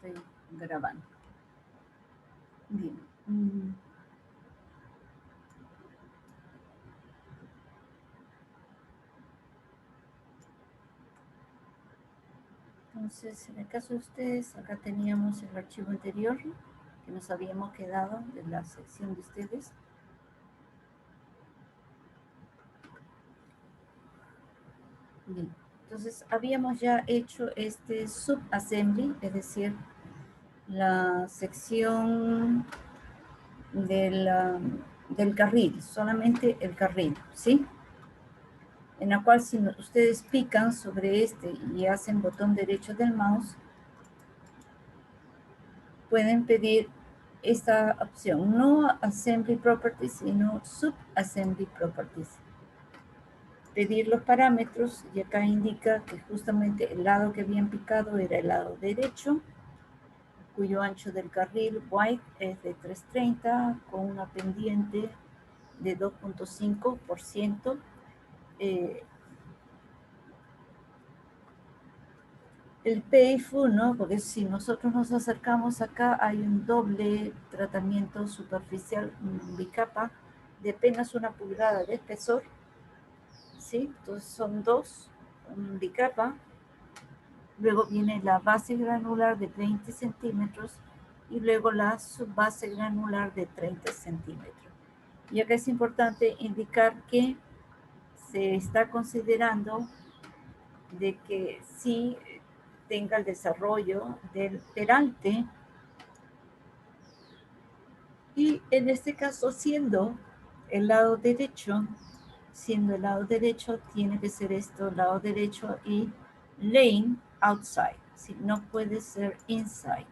estoy grabando. Bien. Entonces, en el caso de ustedes, acá teníamos el archivo anterior que nos habíamos quedado de la sección de ustedes. Bien. Entonces, habíamos ya hecho este subassembly, es decir, la sección del carril, solamente el carril, ¿sí? En la cual si ustedes pican sobre este y hacen botón derecho del mouse, pueden pedir esta opción, no Assembly Properties, sino Subassembly Properties. Pedir los parámetros, y acá indica que justamente el lado que habían picado era el lado derecho, cuyo ancho del carril white es de 330, con una pendiente de 2.5%. El PFU, ¿no? Porque si nosotros nos acercamos acá, hay un doble tratamiento superficial bicapa de apenas 1 pulgada de espesor, ¿sí? Entonces son dos bicapa. Luego viene la base granular de 20 centímetros y luego la subbase granular de 30 centímetros. Y acá es importante indicar que se está considerando de que sí tenga el desarrollo del peralte, y en este caso siendo el lado derecho, tiene que ser esto, lado derecho, y lane outside, ¿sí? No puede ser inside.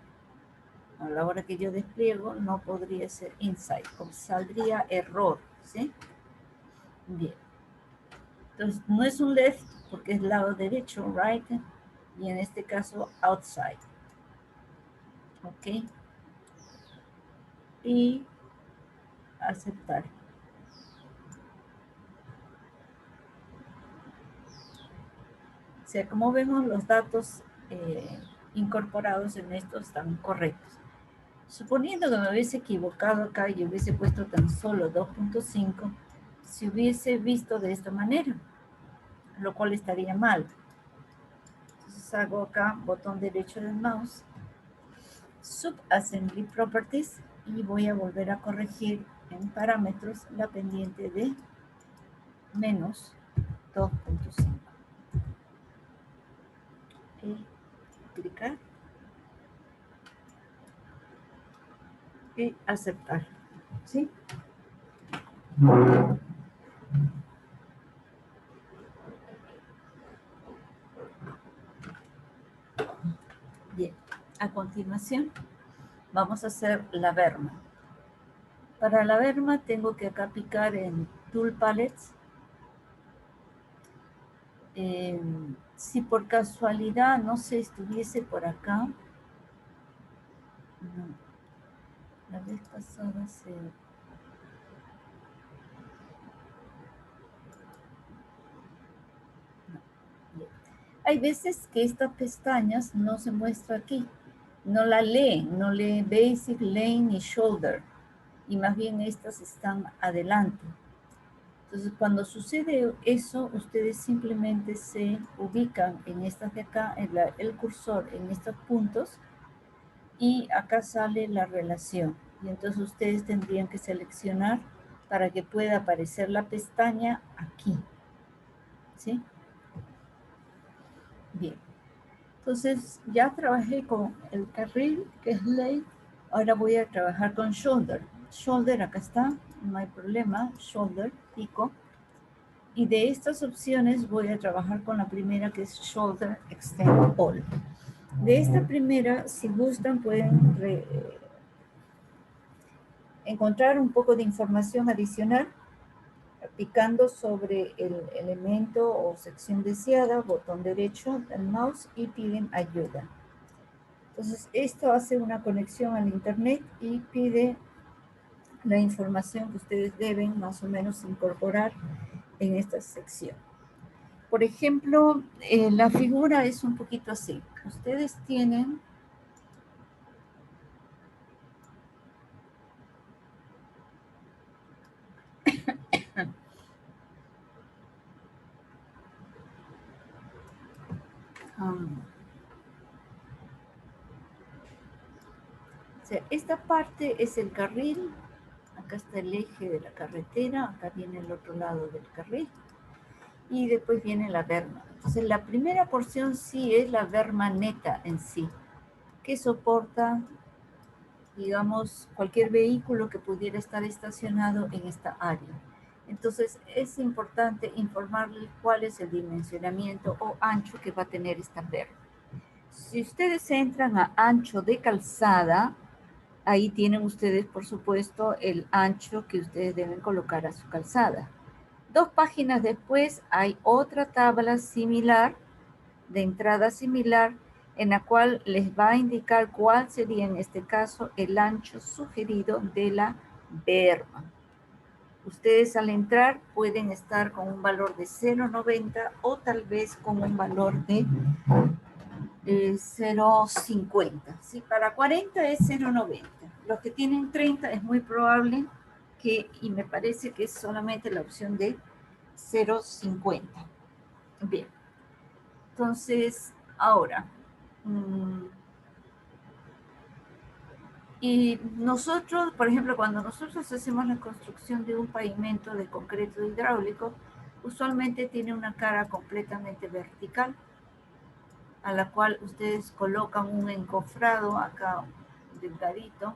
A la hora que yo despliego no podría ser inside, como saldría error, ¿sí? Bien. Entonces no es un left porque es lado derecho, right, y en este caso outside. Ok. Y aceptar. O sea, como vemos, los datos incorporados en esto están correctos. Suponiendo que me hubiese equivocado acá y hubiese puesto tan solo 2.5, se hubiese visto de esta manera, lo cual estaría mal. Entonces hago acá botón derecho del mouse, Subassembly Properties, y voy a volver a corregir en parámetros la pendiente de menos 2.5. Okay. Clicar y aceptar, ¿sí? Bien, a continuación vamos a hacer la berma. Para la berma tengo que acá picar en Tool Palettes. Si por casualidad, no sé, estuviese por acá, no, la vez pasada se... No, bien. Hay veces que estas pestañas no se muestra aquí, no la leen, no lee Basic, Lane y Shoulder, y más bien estas están adelante. Entonces, cuando sucede eso, ustedes simplemente se ubican en estas de acá, el cursor en estos puntos, y acá sale la relación. Y entonces ustedes tendrían que seleccionar para que pueda aparecer la pestaña aquí. ¿Sí? Bien. Entonces, ya trabajé con el carril, que es lane. Ahora voy a trabajar con shoulder. Shoulder, acá está, no hay problema. Shoulder, pico. Y de estas opciones voy a trabajar con la primera, que es Shoulder Extend All. De esta primera, si gustan, pueden encontrar un poco de información adicional picando sobre el elemento o sección deseada, botón derecho del mouse, y piden ayuda. Entonces, esto hace una conexión al internet y pide la información que ustedes deben más o menos incorporar en esta sección. Por ejemplo, la figura es un poquito así. Ustedes tienen sea, esta parte es el carril, acá está el eje de la carretera, acá viene el otro lado del carril, y después viene la berma. Entonces, la primera porción sí es la berma neta en sí, que soporta, digamos, cualquier vehículo que pudiera estar estacionado en esta área. Entonces, es importante informarles cuál es el dimensionamiento o ancho que va a tener esta berma. Si ustedes entran a ancho de calzada, ahí tienen ustedes, por supuesto, el ancho que ustedes deben colocar a su calzada. 2 páginas después hay otra tabla similar, de entrada similar, en la cual les va a indicar cuál sería en este caso el ancho sugerido de la berma. Ustedes al entrar pueden estar con un valor de 0,90 o tal vez con un valor de 0,50. ¿Sí? Para 40 es 0,90. Los que tienen 30 es muy probable que, y me parece que es solamente la opción de 0,50. Bien. Entonces, ahora, y nosotros, por ejemplo, cuando nosotros hacemos la construcción de un pavimento de concreto hidráulico, usualmente tiene una cara completamente vertical, a la cual ustedes colocan un encofrado acá delgadito,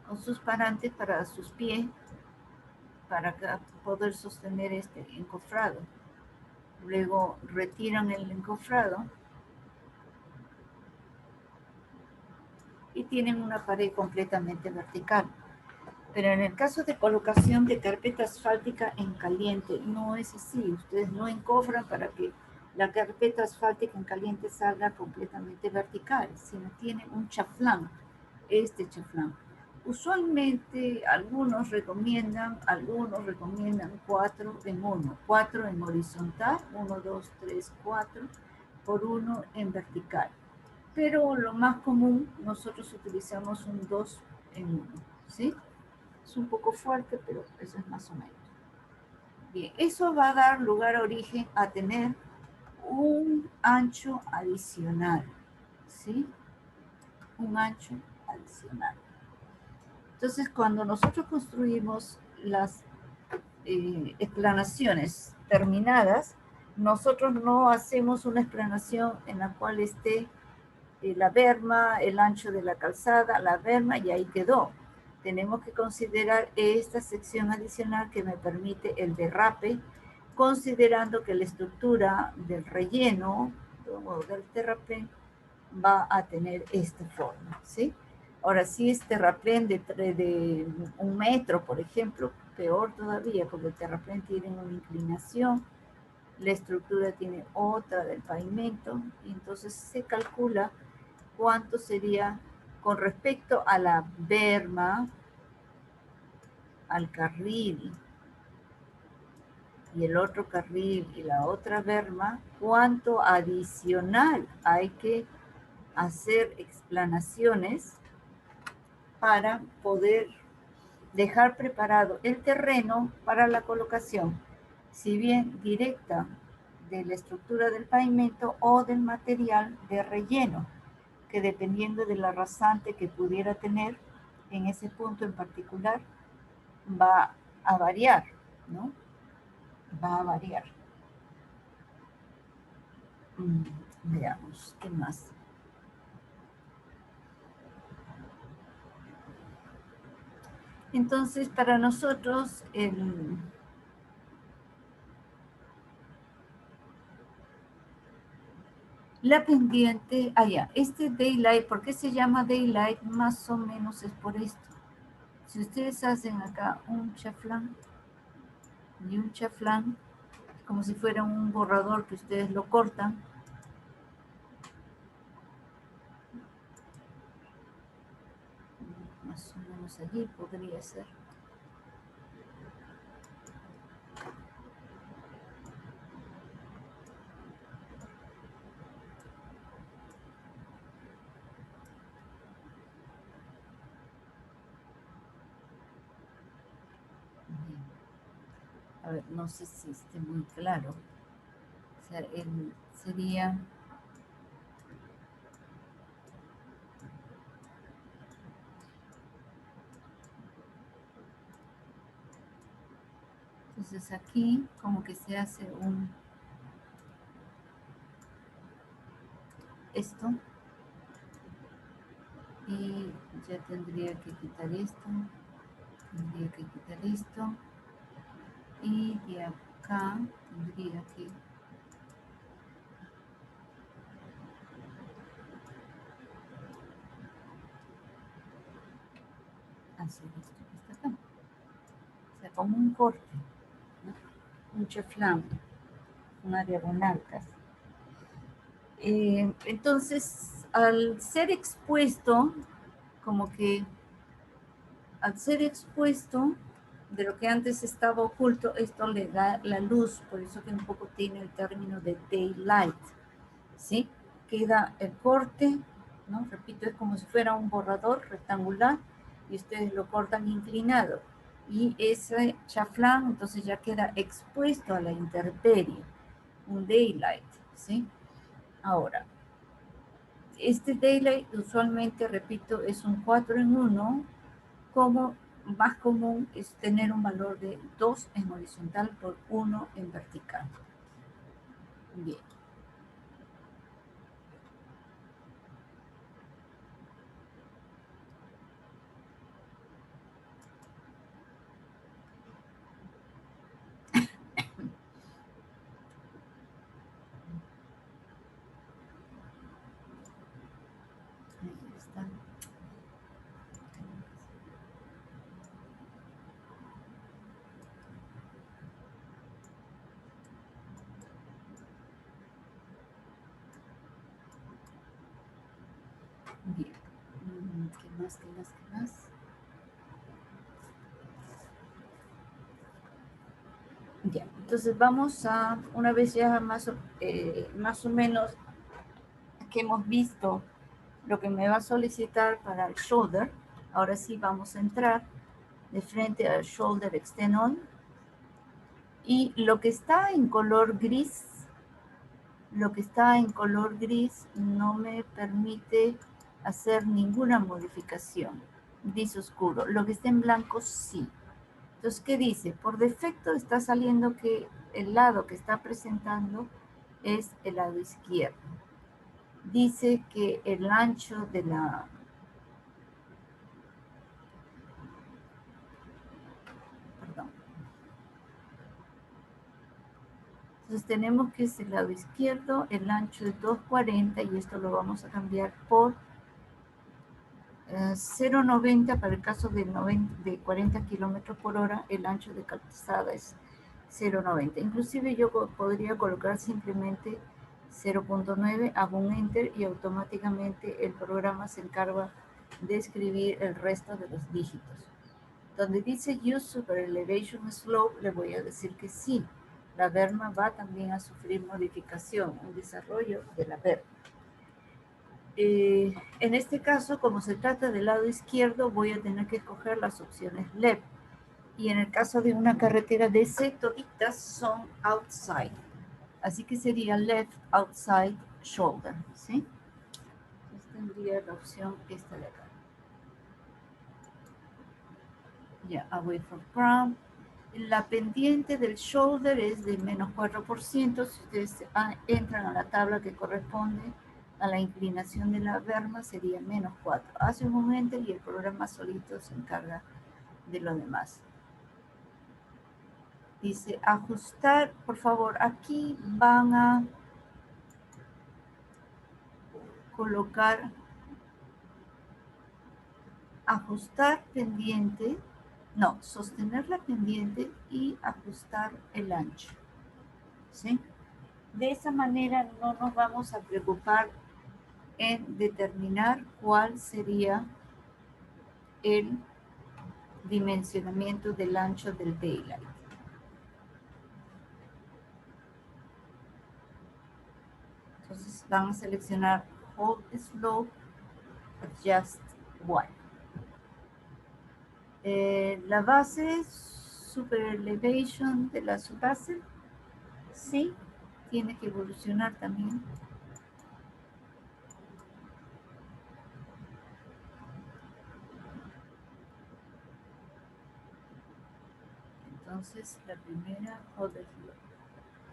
con sus parantes para sus pies, para poder sostener este encofrado. Luego retiran el encofrado y tienen una pared completamente vertical. Pero en el caso de colocación de carpeta asfáltica en caliente, no es así. Ustedes no encofran para que la carpeta asfáltica en caliente salga completamente vertical, sino tiene un chaflán, este chaflán. Usualmente algunos recomiendan 4 en 1, 4 en horizontal, 1, 2, 3, 4, por 1 en vertical. Pero lo más común, nosotros utilizamos un 2 en 1, ¿sí? Es un poco fuerte, pero eso es más o menos. Bien, eso va a dar lugar a origen a tener un ancho adicional, ¿sí? Un ancho adicional. Entonces, cuando nosotros construimos las explanaciones terminadas, nosotros no hacemos una explanación en la cual esté la berma, el ancho de la calzada, la berma, y ahí quedó. Tenemos que considerar esta sección adicional que me permite el derrape, considerando que la estructura del relleno o del terraplén va a tener esta forma, ¿sí? Ahora, si es terraplén de 1 metro, por ejemplo, peor todavía, porque el terraplén tiene una inclinación, la estructura tiene otra del pavimento, y entonces se calcula cuánto sería con respecto a la berma, al carril y el otro carril y la otra berma, cuánto adicional hay que hacer explanaciones para poder dejar preparado el terreno para la colocación, si bien directa de la estructura del pavimento o del material de relleno, que dependiendo de la rasante que pudiera tener en ese punto en particular, va a variar, ¿no? Va a variar. Veamos, ¿qué más? Entonces, para nosotros, la pendiente, este daylight, ¿por qué se llama daylight? Más o menos es por esto. Si ustedes hacen acá un chaflán y un chaflán, como si fuera un borrador que ustedes lo cortan, más o menos allí podría ser. A ver, no sé si esté muy claro. O sea, sería Entonces aquí como que se hace esto y ya tendría que quitar esto, y de acá tendría que hacer esto que está acá, o sea, como un corte, ¿no? Un chaflán, una diagonal casi. Entonces, al ser expuesto, como que al ser expuesto de lo que antes estaba oculto, esto le da la luz, por eso que un poco tiene el término de daylight, ¿sí? Queda el corte, ¿no? Repito, es como si fuera un borrador rectangular y ustedes lo cortan inclinado. Y ese chaflán entonces ya queda expuesto a la intemperie, un daylight, ¿sí? Ahora, este daylight usualmente, repito, es un 4 en 1, como más común es tener un valor de 2 en horizontal por 1 en vertical. Bien. Ahí está. Bien. ¿Qué más, qué más, qué más? Ya, entonces vamos a, una vez ya más o menos que hemos visto lo que me va a solicitar para el shoulder, ahora sí vamos a entrar de frente al shoulder extend on, y lo que está en color gris, no me permite hacer ninguna modificación. Dice oscuro. Lo que está en blanco, sí. Entonces, ¿qué dice? Por defecto está saliendo que el lado que está presentando es el lado izquierdo. Dice que el ancho de la... Perdón. Entonces tenemos que es el lado izquierdo, el ancho es 240 y esto lo vamos a cambiar por 0,90 para el caso de 40 kilómetros por hora, el ancho de calzada es 0,90. Inclusive yo podría colocar simplemente 0,9, hago un enter y automáticamente el programa se encarga de escribir el resto de los dígitos. Donde dice Use Super Elevation Slope, le voy a decir que sí. La berma va también a sufrir modificación, un desarrollo de la berma. En este caso, como se trata del lado izquierdo, voy a tener que escoger las opciones left. Y en el caso de una carretera DC, toditas son outside. Así que sería left, outside, shoulder, ¿sí? Entonces tendría la opción esta de acá. Ya, away from ground. La pendiente del shoulder es de menos 4%. Si ustedes entran a la tabla que corresponde a la inclinación de la berma, sería menos 4. Hace un momento y el programa solito se encarga de lo demás. Dice ajustar, por favor, aquí van a colocar ajustar pendiente, no, sostener la pendiente y ajustar el ancho, ¿sí? De esa manera no nos vamos a preocupar en determinar cuál sería el dimensionamiento del ancho del daylight. Entonces van a seleccionar Hold Slope, Adjust One. La base, Super Elevation de la subbase, sí, tiene que evolucionar también. Entonces, la primera,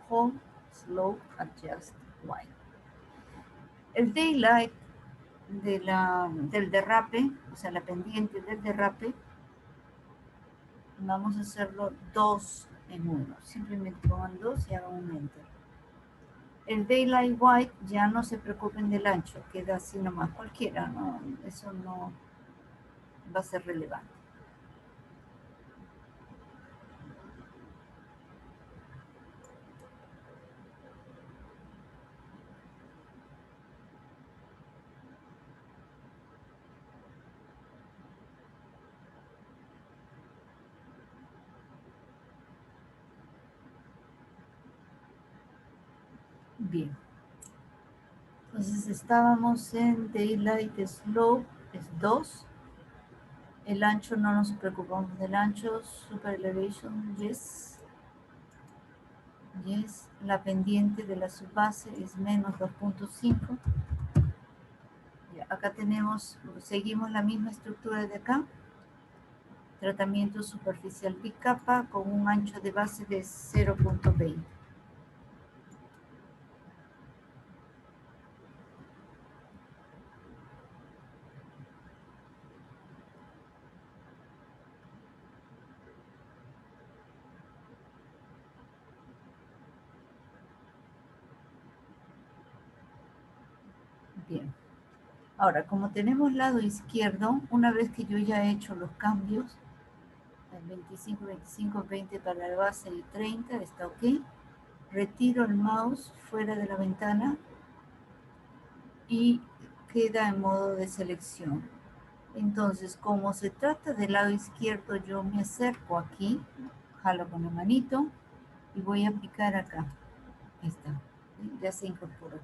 Home Slope Adjust Y. El daylight del derrape, o sea, la pendiente del derrape, vamos a hacerlo 2 en 1. Simplemente pongan 2 y hagan un enter. El daylight white, ya no se preocupen del ancho, queda así nomás, cualquiera, ¿no? Eso no va a ser relevante. Bien. Entonces estábamos en daylight slope, es 2. El ancho, no nos preocupamos del ancho. Super elevation, yes. Yes. La pendiente de la subbase es menos 2.5. Acá tenemos, seguimos la misma estructura de acá. Tratamiento superficial bicapa con un ancho de base de 0.20. Bien. Ahora, como tenemos lado izquierdo, una vez que yo ya he hecho los cambios, el 25, 25, 20 para la base y 30, está ok. Retiro el mouse fuera de la ventana y queda en modo de selección. Entonces, como se trata del lado izquierdo, yo me acerco aquí, jalo con la manito y voy a aplicar acá. Ahí está, ya se incorporó.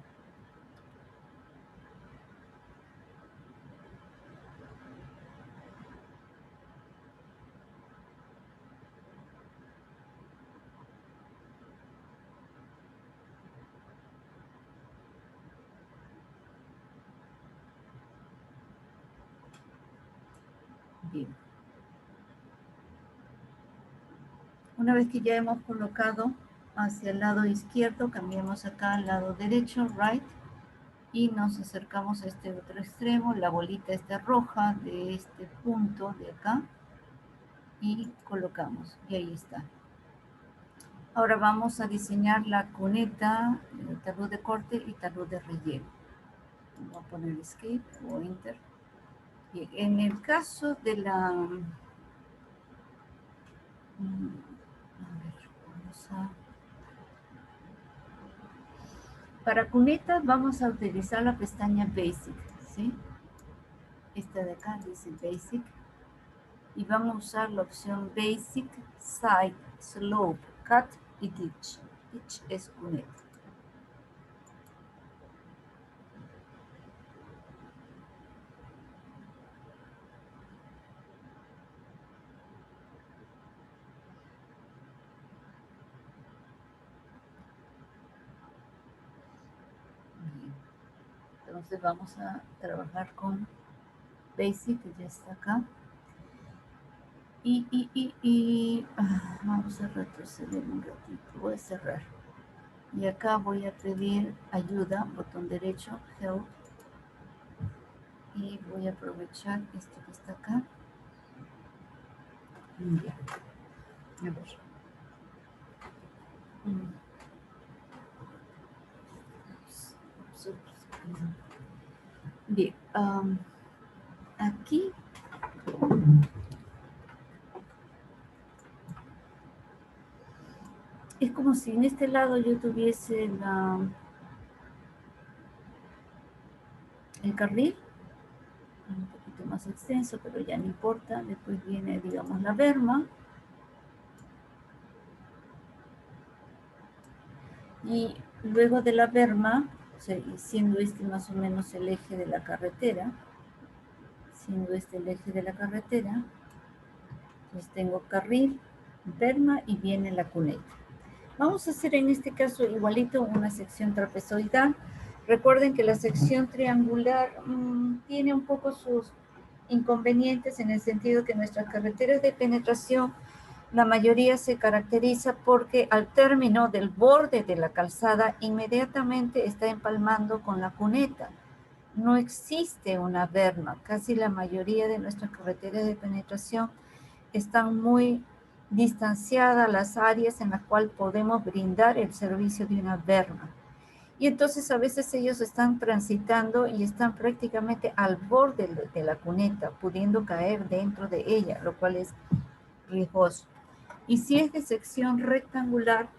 Bien. Una vez que ya hemos colocado hacia el lado izquierdo, cambiamos acá al lado derecho, right, y nos acercamos a este otro extremo, la bolita está roja de este punto de acá, y colocamos, y ahí está. Ahora vamos a diseñar la cuneta, talud de corte y talud de relleno. Voy a poner escape o enter. Bien, en el caso de la... A ver, vamos a... Para cunetas vamos a utilizar la pestaña Basic, ¿sí? Esta de acá dice Basic. Y vamos a usar la opción Basic, Side, Slope, Cut y Ditch. Ditch es cuneta. Bien. Entonces vamos a trabajar con Basic, que ya está acá. Vamos a retroceder un ratito, voy a cerrar. Y acá voy a pedir ayuda, botón derecho, Help. Y voy a aprovechar esto que está acá. Ya. A ver. Bien. Aquí es como si en este lado yo tuviese el carril un poquito más extenso, pero ya no importa. Después viene, digamos, la berma. Y luego de la berma, o sea, siendo este más o menos el eje de la carretera, pues tengo carril, berma y viene la cuneta. Vamos a hacer en este caso igualito una sección trapezoidal. Recuerden que la sección triangular tiene un poco sus inconvenientes en el sentido que nuestras carreteras de penetración La mayoría se caracteriza porque al término del borde de la calzada inmediatamente está empalmando con la cuneta. No existe una berma. Casi la mayoría de nuestras carreteras de penetración están muy distanciadas las áreas en las cuales podemos brindar el servicio de una berma. Y entonces a veces ellos están transitando y están prácticamente al borde de la cuneta, pudiendo caer dentro de ella, lo cual es riesgoso. Y si es de sección rectangular,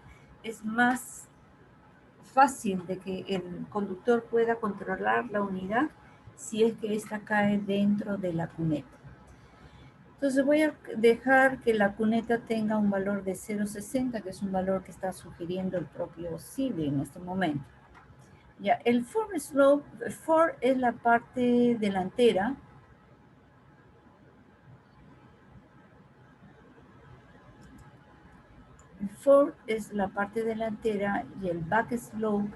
es más fácil de que el conductor pueda controlar la unidad si es que ésta cae dentro de la cuneta. Entonces voy a dejar que la cuneta tenga un valor de 0,60, que es un valor que está sugiriendo el propio CIVI en este momento. Ya, el forward slope, for es la parte delantera. El for es la parte delantera y el back slope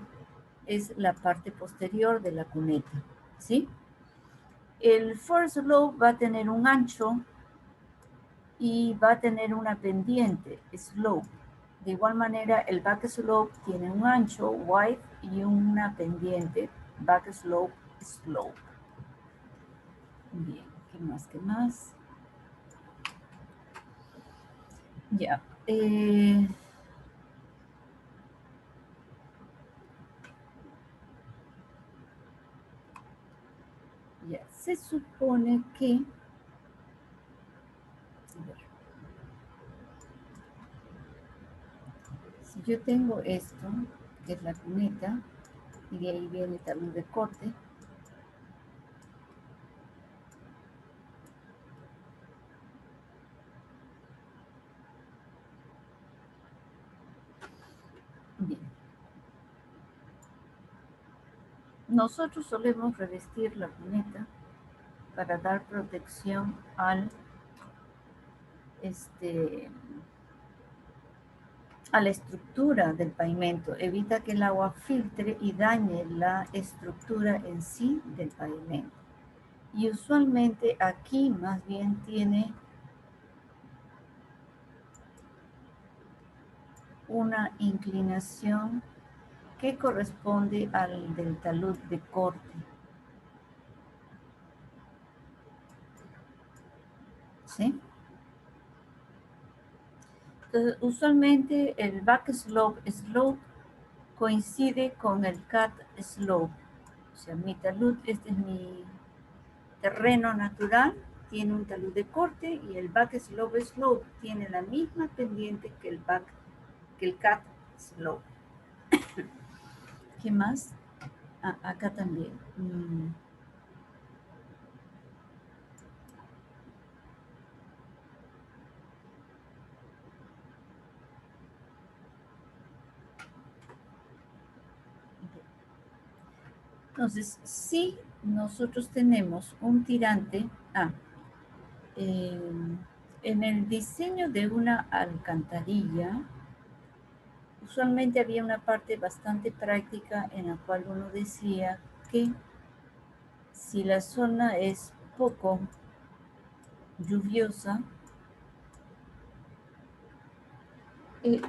es la parte posterior de la cuneta, ¿sí? El forward slope va a tener un ancho y va a tener una pendiente, slope. De igual manera, el back slope tiene un ancho, wide, y una pendiente, back slope, slope. Bien, ¿qué más? ¿Qué más? Ya. Ya, se supone que... A ver, si yo tengo esto, que es la cuneta, y de ahí viene el talón de corte, bien. Nosotros solemos revestir la cuneta para dar protección al, a la estructura del pavimento. Evita que el agua filtre y dañe la estructura en sí del pavimento. Y usualmente aquí más bien tiene una inclinación que corresponde al del talud de corte. ¿Sí? Entonces, usualmente el back slope coincide con el cut slope. O sea, mi talud, este es mi terreno natural, tiene un talud de corte y el back slope tiene la misma pendiente que el cut slope. ¿Qué más? Ah, acá también. Entonces, si nosotros tenemos un tirante, en el diseño de una alcantarilla, usualmente había una parte bastante práctica en la cual uno decía que si la zona es poco lluviosa, el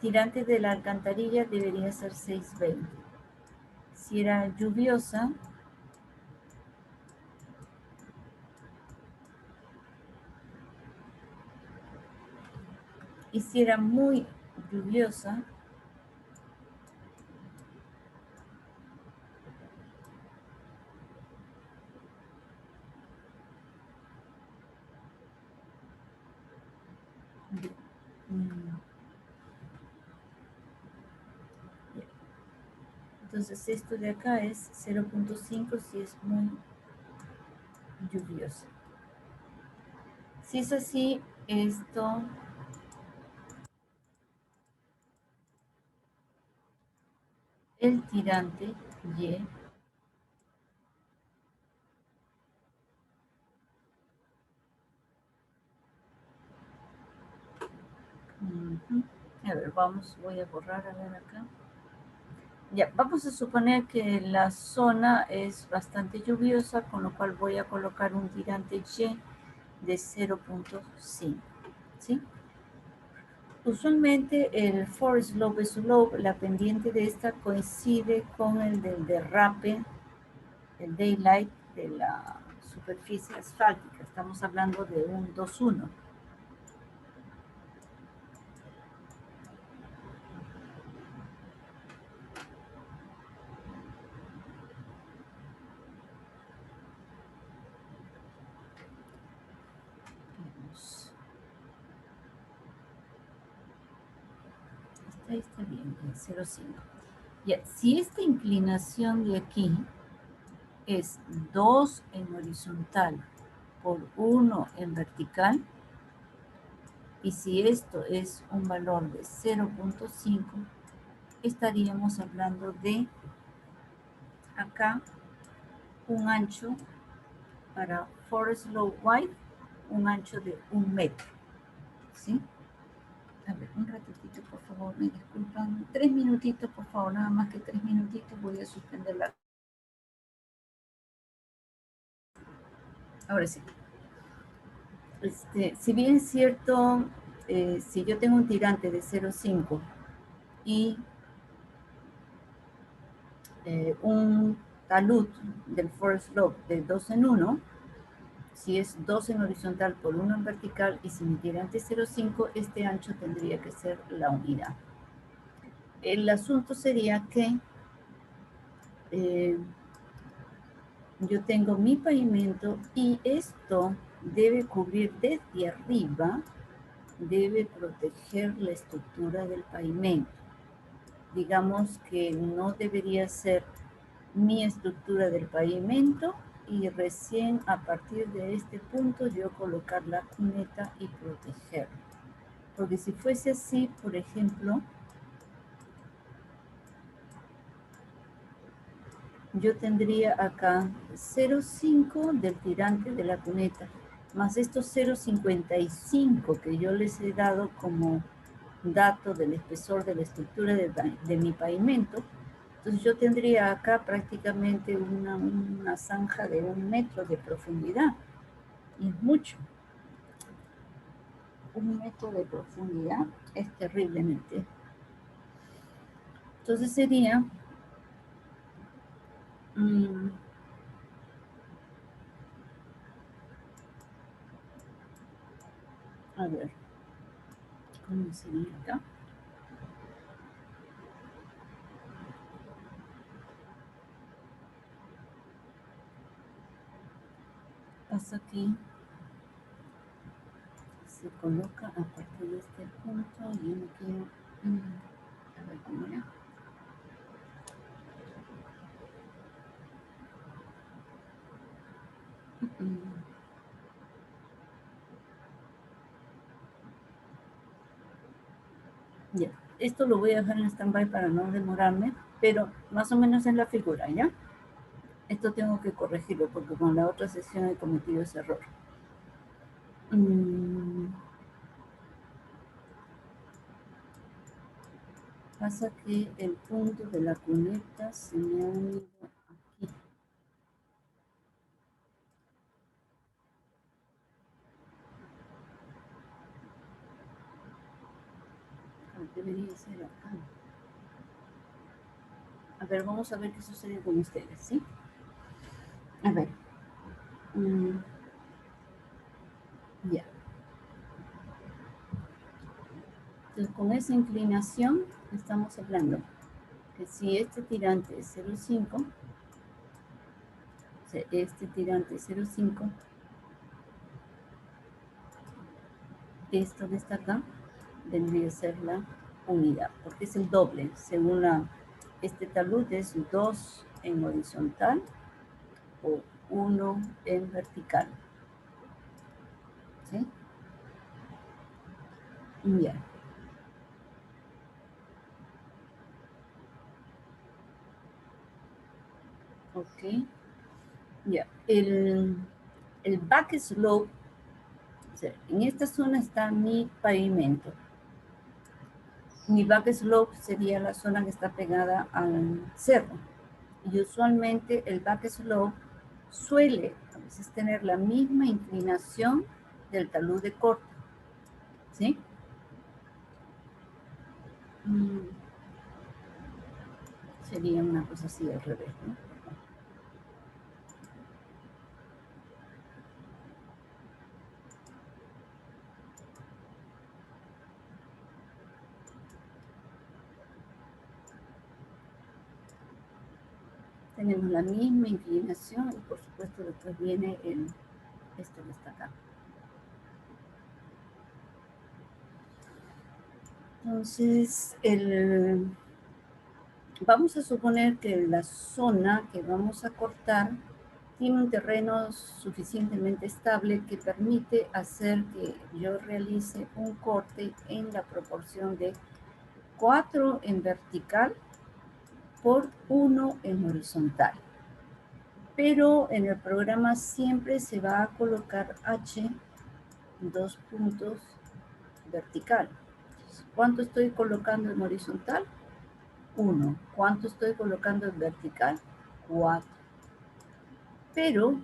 tirante de la alcantarilla debería ser 620. Si era lluviosa, y si era muy lluviosa, entonces esto de acá es 0.5 si es muy lluvioso. Si es así, esto el tirante Y a ver, voy a borrar a ver acá. Ya, vamos a suponer que la zona es bastante lluviosa, con lo cual voy a colocar un tirante Y de 0.5, ¿sí? Usualmente el forest slope, la pendiente de esta coincide con el del derrape, el daylight de la superficie asfáltica. Estamos hablando de un 2-1. Ahí está bien, 0,5. Ya, si esta inclinación de aquí es 2 en horizontal por 1 en vertical, y si esto es un valor de 0,5, estaríamos hablando de acá un ancho para forest slope wide, un ancho de 1 metro, ¿sí? A ver, un ratitito, por favor, me disculpan. 3 minutitos, por favor, nada más que 3 minutitos. Voy a suspender la... Ahora sí. Si bien es cierto, si yo tengo un tirante de 0,5 y un talud del forest slope de 2 en 1, si es 2 en horizontal por 1 en vertical, y si mi tirante es 0,5, este ancho tendría que ser la unidad. El asunto sería que yo tengo mi pavimento y esto debe cubrir desde arriba, debe proteger la estructura del pavimento. Digamos que no debería ser mi estructura del pavimento y recién a partir de este punto yo colocar la cuneta y protegerlo. Porque si fuese así, por ejemplo, yo tendría acá 0,5 del tirante de la cuneta, más estos 0,55 que yo les he dado como dato del espesor de la estructura de mi pavimento. Entonces yo tendría acá prácticamente una zanja de 1 metro de profundidad, y es mucho. 1 metro de profundidad es terriblemente. Entonces sería... a ver, ¿cómo sería acá? Pasa aquí, se coloca a partir de este punto y yo no quiero... a ver cómo era. Ya, esto lo voy a dejar en stand-by para no demorarme, pero más o menos en la figura, ¿ya? Esto tengo que corregirlo porque con la otra sesión he cometido ese error. Pasa que el punto de la cuneta se me ha unido aquí. Debería ser acá. A ver, vamos a ver qué sucede con ustedes, ¿sí? A ver. Ya. Entonces, con esa inclinación estamos hablando que si este tirante es 0,5, o sea, este tirante es 0,5, esto de esta acá vendría a ser la unidad, porque es el doble. Según este talud es 2 en horizontal o 1 en vertical. ¿Sí? Ya. Ok. Ya. El back slope, o sea, en esta zona está mi pavimento. Mi back slope sería la zona que está pegada al cerro. Y usualmente el back slope suele a veces tener la misma inclinación del talud de corte. ¿Sí? Sería una cosa así al revés, ¿no? Tenemos la misma inclinación y por supuesto después viene esto que está acá. Entonces, vamos a suponer que la zona que vamos a cortar tiene un terreno suficientemente estable que permite hacer que yo realice un corte en la proporción de 4 en vertical por 1 en horizontal. Pero en el programa siempre se va a colocar H, 2 puntos vertical. ¿Cuánto estoy colocando en horizontal? 1. ¿Cuánto estoy colocando en vertical? 4. Pero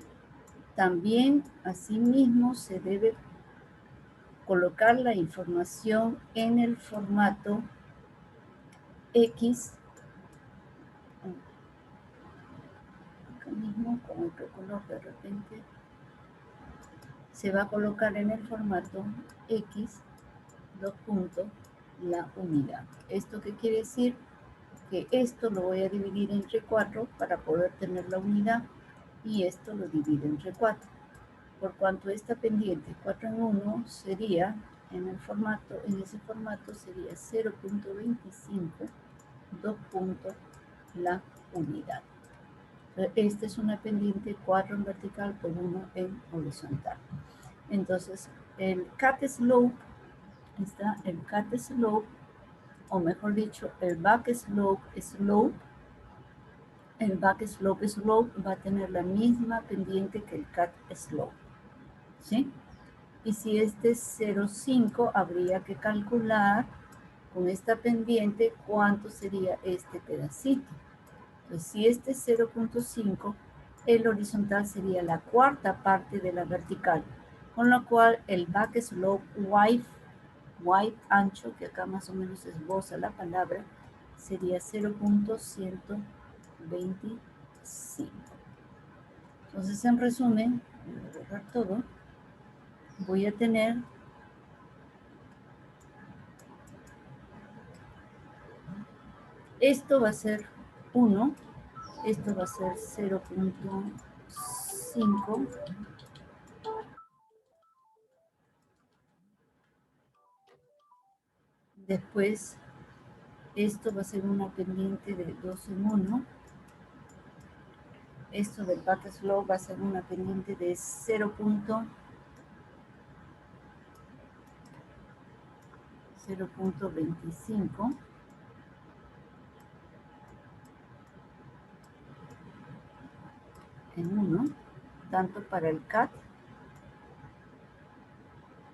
también asimismo se debe colocar la información en el formato X. Acá mismo con otro color de repente se va a colocar en el formato X, 2 puntos, la unidad. ¿Esto qué quiere decir? Que esto lo voy a dividir entre 4 para poder tener la unidad y esto lo divido entre 4. Por cuanto esta pendiente 4 en 1 sería, en ese formato sería 0.25, 2 puntos, la unidad. Entonces, esta es una pendiente 4 en vertical por 1 en horizontal. Entonces, el cut slope, está el cut slope, o mejor dicho, el back slope, el back slope va a tener la misma pendiente que el cut slope, ¿sí? Y si este es 0.5, habría que calcular con esta pendiente cuánto sería este pedacito. Entonces, si este es 0.5, el horizontal sería la cuarta parte de la vertical, con lo cual el back slope wide ancho, que acá más o menos esboza la palabra, sería 0.125. Entonces, en resumen, voy a borrar todo, voy a tener esto va a ser 1, esto va a ser 0.5, después esto va a ser una pendiente de 2 en 1, esto del back slope va a ser una pendiente de 0.25, en 1, tanto para el cut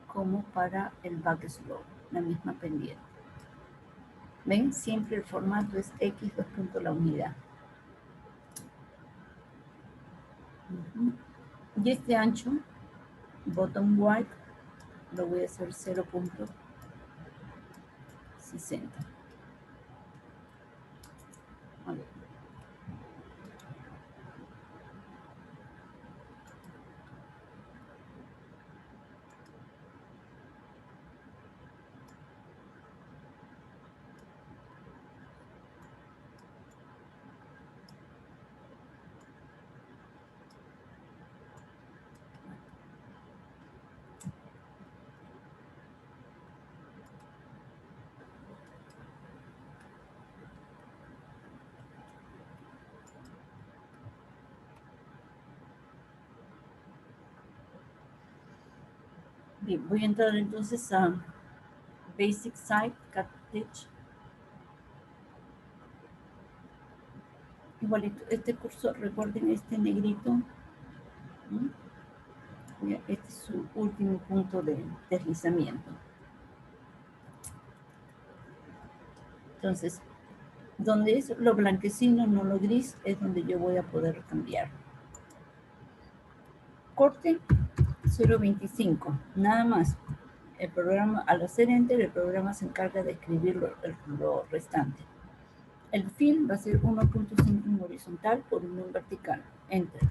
como para el back slope, la misma pendiente. ¿Ven? Siempre el formato es X, 2 puntos la unidad. Y este ancho, bottom wide, lo voy a hacer 0.60. A ver. Bien, voy a entrar entonces a Basic Site Cut Stitch. Igualito, este curso, recuerden este negrito. Este es su último punto de deslizamiento. Entonces, donde es lo blanquecino, no lo gris, es donde yo voy a poder cambiar. Corte 0.25, nada más. El programa, al hacer enter, el programa se encarga de escribir lo restante. El fill va a ser 1.5 en horizontal por 1 en vertical. Enter.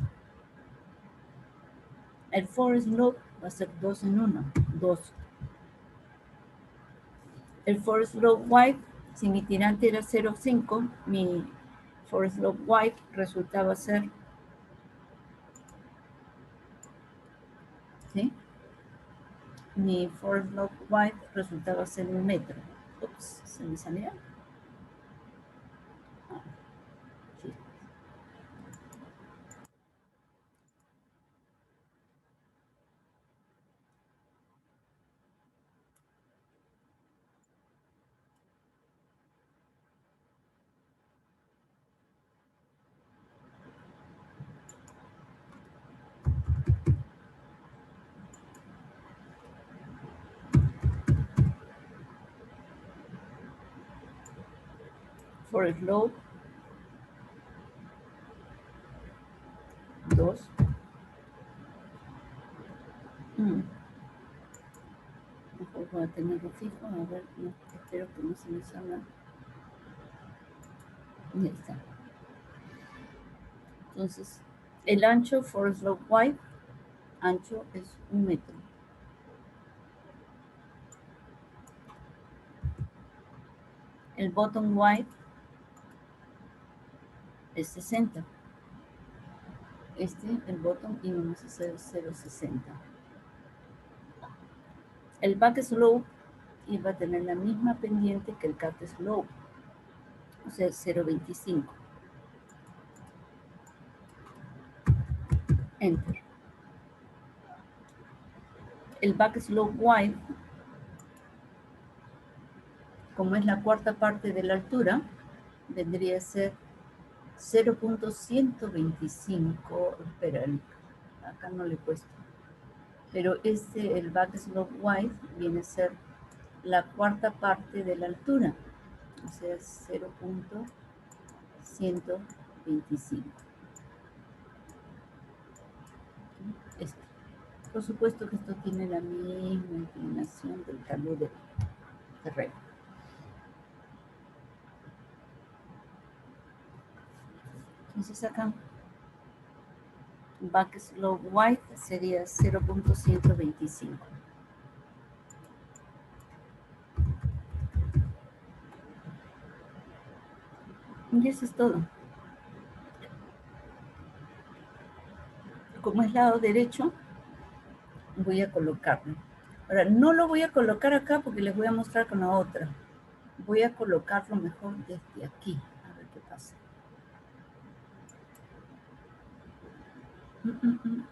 El for slope va a ser 2 en 1. 2. El for slope wide, si mi tirante era 0.5, mi for slope wide resultaba ser, ¿sí? Mi for slope wide resultaba ser 1 metro. Ups, ¿se me salía? Ah, sí. For slope 2. Mejor voy a tenerlo fijo. A ver, no, espero que no se me salga. Ya está. Entonces, el ancho for slope wide, ancho es 1 metro. El bottom wide es 60. El bottom, y vamos a hacer 0.60. El back slope iba a tener la misma pendiente que el cut slope, o sea, 0.25. Enter. El back slope wide, como es la cuarta parte de la altura, vendría a ser 0.125. Espera, acá no le he puesto. Pero el back slope wide viene a ser la cuarta parte de la altura, o sea, 0.125. Esto. Por supuesto que esto tiene la misma inclinación del talud del terreno. Entonces acá, back slope wide sería 0.125. Y eso es todo. Como es lado derecho, voy a colocarlo. Ahora, no lo voy a colocar acá porque les voy a mostrar con la otra. Voy a colocarlo mejor desde aquí. A ver qué pasa.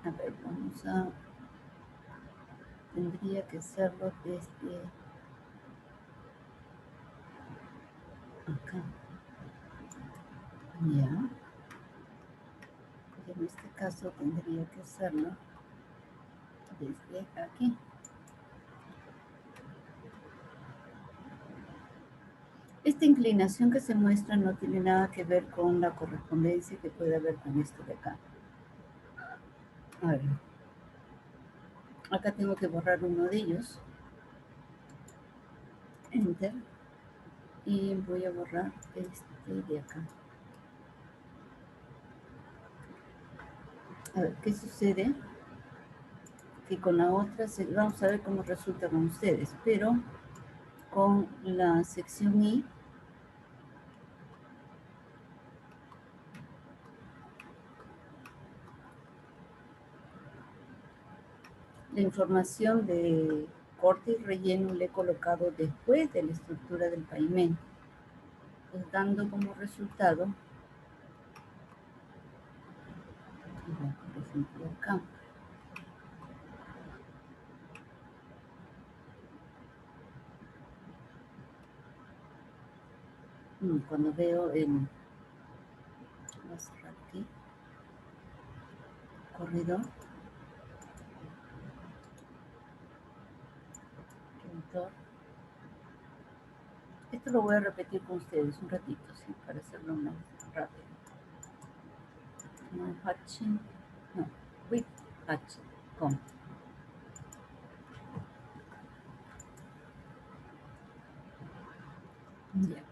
A ver, vamos a... Tendría que hacerlo desde acá. Ya. En este caso tendría que hacerlo desde aquí. Esta inclinación que se muestra no tiene nada que ver con la correspondencia que puede haber con esto de acá. A ver. Acá tengo que borrar uno de ellos. Enter. Y voy a borrar este de acá. A ver, ¿qué sucede? Que con la otra, vamos a ver cómo resulta con ustedes, pero con la sección I, la información de corte y relleno le he colocado después de la estructura del pavimento, pues dando como resultado, por ejemplo acá, cuando veo el, voy a cerrar aquí, corredor, esto lo voy a repetir con ustedes un ratito, ¿sí? Para hacerlo más rápido. No hatching, no, with hatching, con. Ya.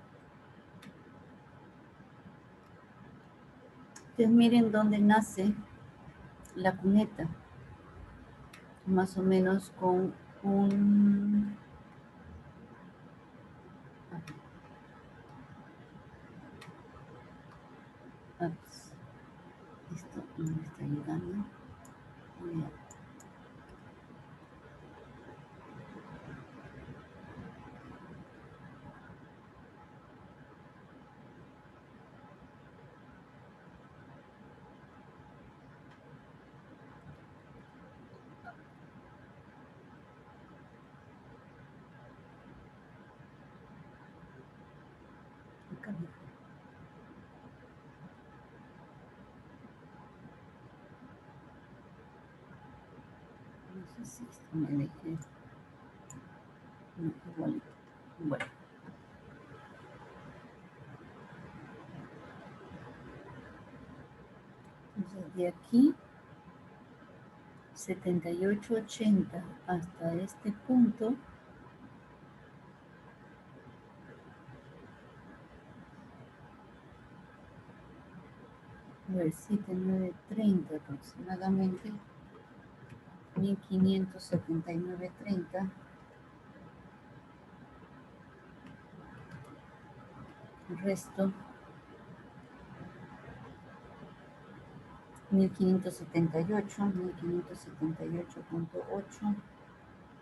Entonces miren dónde nace la cuneta, más o menos con un... Ups, esto no me está llegando. Ya. Acá mejor. No sé si esto me dejé. No, igualito. Bueno. Entonces de aquí 78,80 hasta este punto, a ver, 7,930 aproximadamente, 1579,30, el resto 1578,8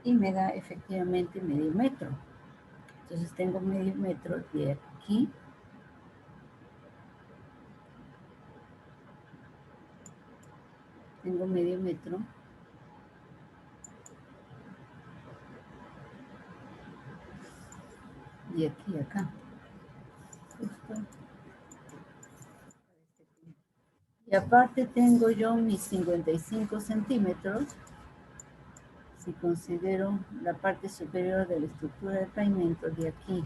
y me da efectivamente medio metro. Entonces tengo medio metro de aquí tengo medio metro y aquí acá justo. Y aparte tengo yo mis 55 centímetros, si considero la parte superior de la estructura de pavimento de aquí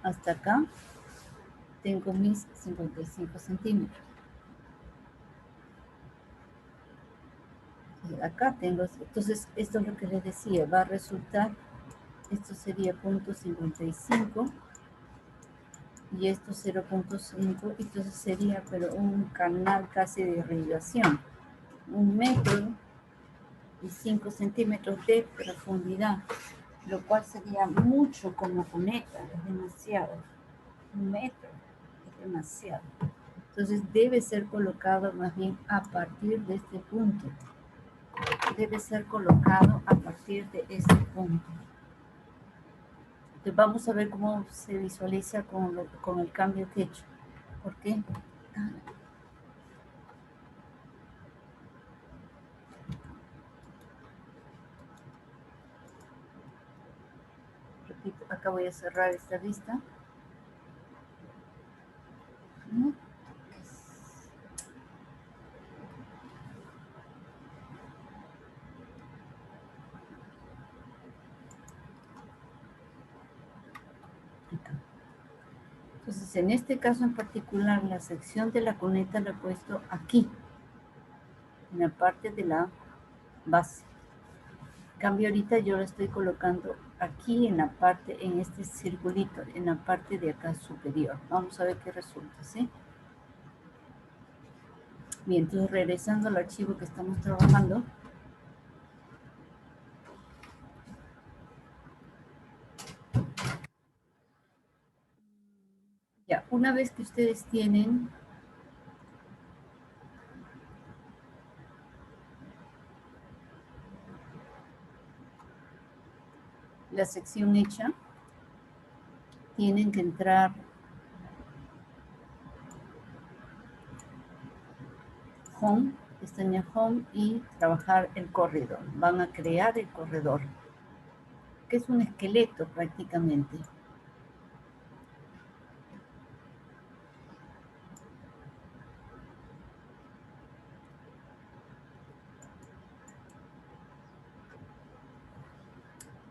hasta acá, tengo mis 55 centímetros. Y acá tengo, entonces esto es lo que les decía, va a resultar, esto sería 0,55 y esto 0,5, entonces sería pero un canal casi de irrigación, 1,5 centímetros de profundidad, lo cual sería mucho como cuneta, es demasiado, 1 metro, es demasiado. Entonces debe ser colocado más bien a partir de este punto, debe ser colocado a partir de este punto. Entonces vamos a ver cómo se visualiza con el cambio que he hecho. ¿Por qué? Repito, acá voy a cerrar esta vista. ¿No? Entonces, en este caso en particular, la sección de la cuneta la he puesto aquí, en la parte de la base. En cambio, ahorita yo la estoy colocando aquí en la parte, en este circulito, en la parte de acá superior. Vamos a ver qué resulta, ¿sí? Bien, entonces regresando al archivo que estamos trabajando. Ya, una vez que ustedes tienen la sección hecha, tienen que entrar Home, pestaña Home y trabajar el corredor. Van a crear el corredor, que es un esqueleto prácticamente.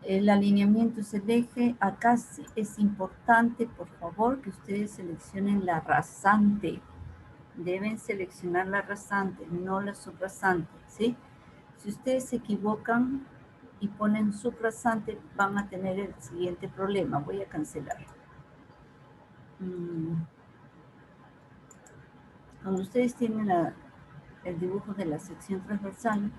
El alineamiento es el eje. Acá sí es importante, por favor, que ustedes seleccionen la rasante. Deben seleccionar la rasante, no la subrasante, ¿sí? Si ustedes se equivocan y ponen subrasante, van a tener el siguiente problema. Voy a cancelar. Cuando ustedes tienen el dibujo de la sección transversal,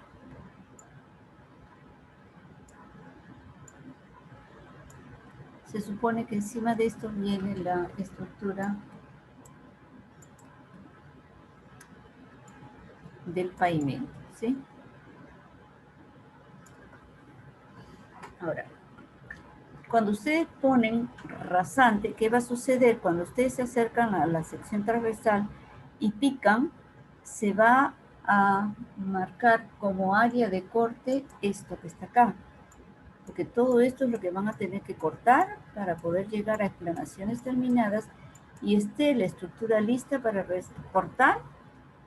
se supone que encima de esto viene la estructura del pavimento, ¿sí? Ahora, cuando ustedes ponen rasante, ¿qué va a suceder? Cuando ustedes se acercan a la sección transversal y pican, se va a marcar como área de corte esto que está acá. Porque todo esto es lo que van a tener que cortar para poder llegar a explanaciones terminadas y esté la estructura lista para cortar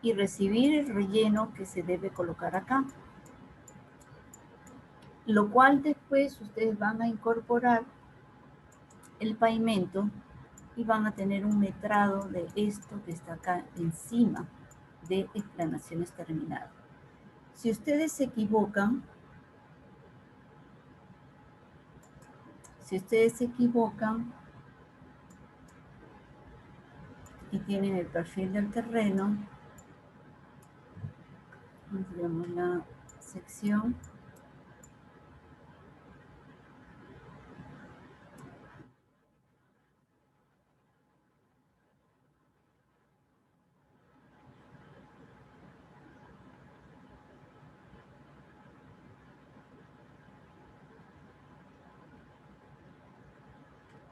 y recibir el relleno que se debe colocar acá. Lo cual después ustedes van a incorporar el pavimento y van a tener un metrado de esto que está acá encima de explanaciones terminadas. Si ustedes se equivocan, y tienen el perfil del terreno, digamos la sección,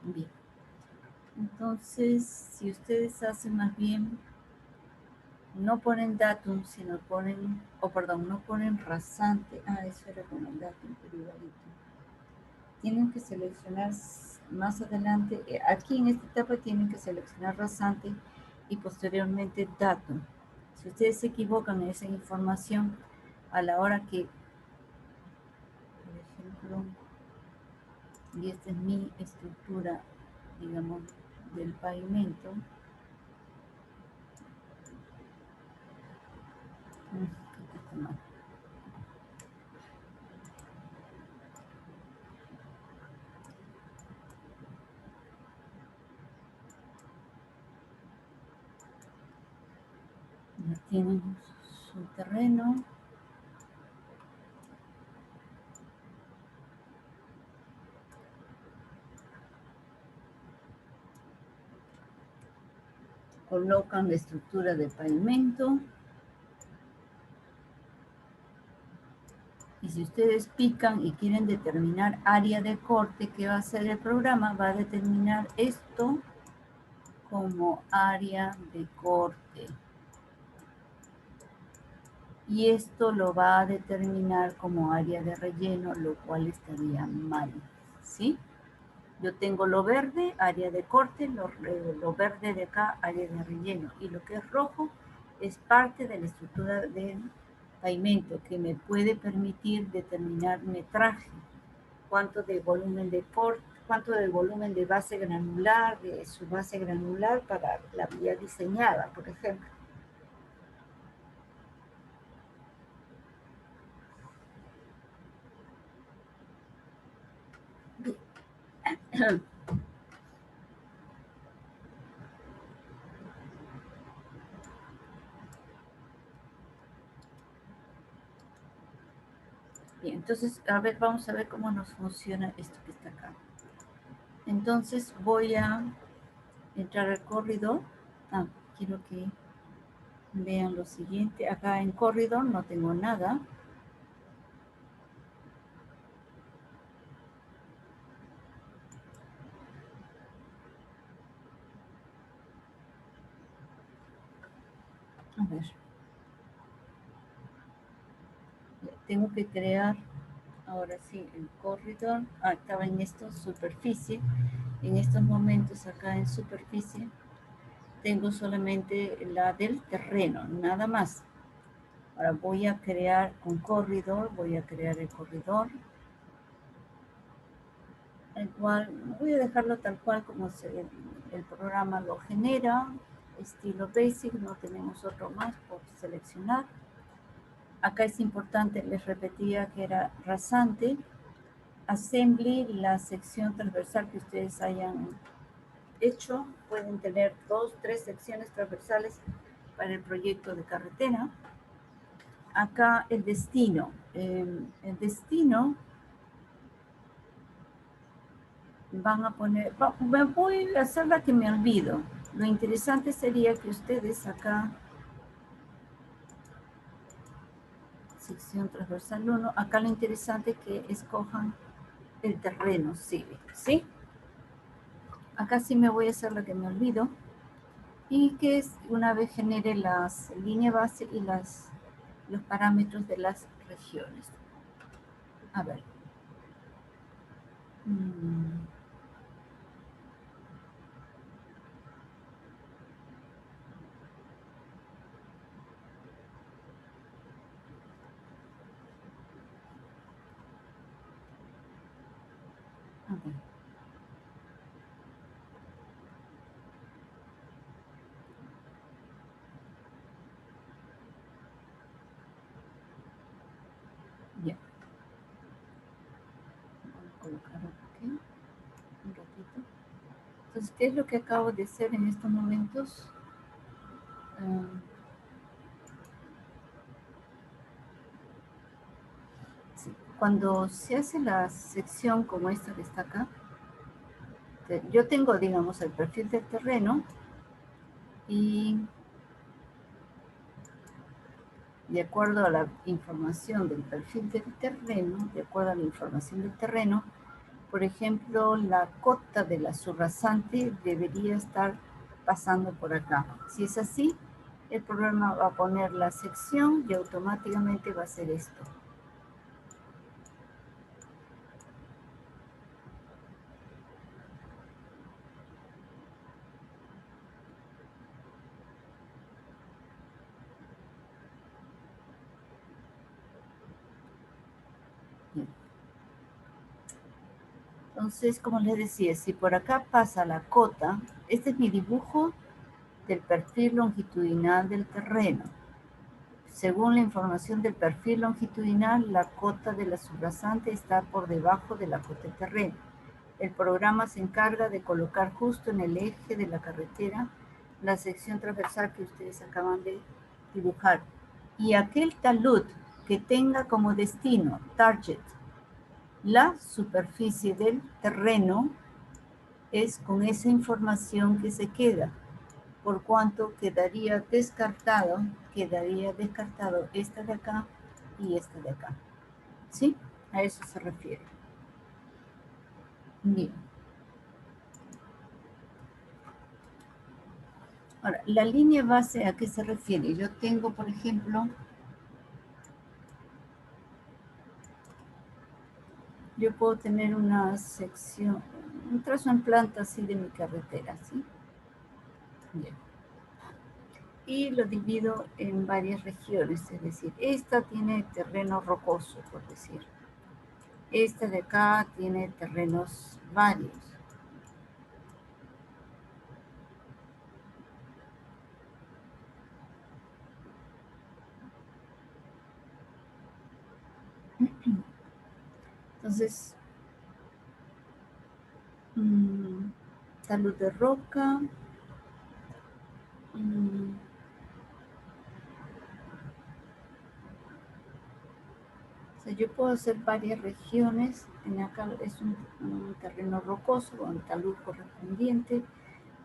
bien. Entonces, si ustedes hacen más bien, no ponen datum, sino ponen, no ponen rasante. Eso era con el datum, pero igualito. Tienen que seleccionar más adelante, aquí en esta etapa tienen que seleccionar rasante y posteriormente datum. Si ustedes se equivocan en esa información, a la hora que, por ejemplo, y esta es mi estructura, digamos, del pavimento, ya tienen su terreno. Colocan la estructura de pavimento. Y si ustedes pican y quieren determinar área de corte, ¿qué va a hacer el programa? Va a determinar esto como área de corte. Y esto lo va a determinar como área de relleno, lo cual estaría mal, ¿sí? Yo tengo lo verde, área de corte, lo verde de acá, área de relleno. Y lo que es rojo es parte de la estructura del pavimento que me puede permitir determinar metraje. Cuánto de volumen de corte, cuánto del volumen de base granular, de su base granular para la vía diseñada, por ejemplo. Bien, entonces, a ver, vamos a ver cómo nos funciona esto que está acá. Entonces voy a entrar al corredor. Quiero que vean lo siguiente. Acá en corredor no tengo nada. A ver. Tengo que crear, ahora sí, el corredor. Estaba en esto, superficie. En estos momentos acá en superficie tengo solamente la del terreno, nada más. Ahora voy a crear un corredor, voy a crear el corredor, el cual voy a dejarlo tal cual como el programa lo genera, estilo basic, no tenemos otro más por seleccionar. Acá es importante, les repetía que era rasante, assembly, la sección transversal que ustedes hayan hecho, pueden tener 2, 3 secciones transversales para el proyecto de carretera. Acá el destino. El destino van a poner, me voy a hacer la que me olvido. Lo interesante sería que ustedes acá, sección transversal 1, acá lo interesante es que escojan el terreno civil, ¿sí? Acá sí me voy a hacer la que me olvido. Y que es, una vez genere las líneas base y los parámetros de las regiones. A ver. A ver. Ya. Voy a colocar aquí un ratito. Entonces, ¿qué es lo que acabo de hacer en estos momentos? Sí. Cuando se hace la sección como esta que está acá, yo tengo, digamos, el perfil del terreno y de acuerdo a la información del perfil del terreno, de acuerdo a la información del terreno, por ejemplo, la cota de la subrasante debería estar pasando por acá. Si es así, el programa va a poner la sección y automáticamente va a hacer esto. Bien. Entonces, como les decía, si por acá pasa la cota, este es mi dibujo del perfil longitudinal del terreno. Según la información del perfil longitudinal, la cota de la subrasante está por debajo de la cota del terreno. El programa se encarga de colocar justo en el eje de la carretera la sección transversal que ustedes acaban de dibujar. Y aquel talud que tenga como destino, target, la superficie del terreno, es con esa información que se queda, por cuanto quedaría descartado esta de acá y esta de acá. ¿Sí? A eso se refiere. Bien. Ahora, la línea base, ¿a qué se refiere? Yo tengo, por ejemplo, yo puedo tener una sección, un trazo en planta así de mi carretera, ¿sí? Bien. Y lo divido en varias regiones, es decir, esta tiene terreno rocoso, por decir. Esta de acá tiene terrenos varios. Entonces, talud de roca, o sea, yo puedo hacer varias regiones. En acá es un terreno rocoso con talud correspondiente.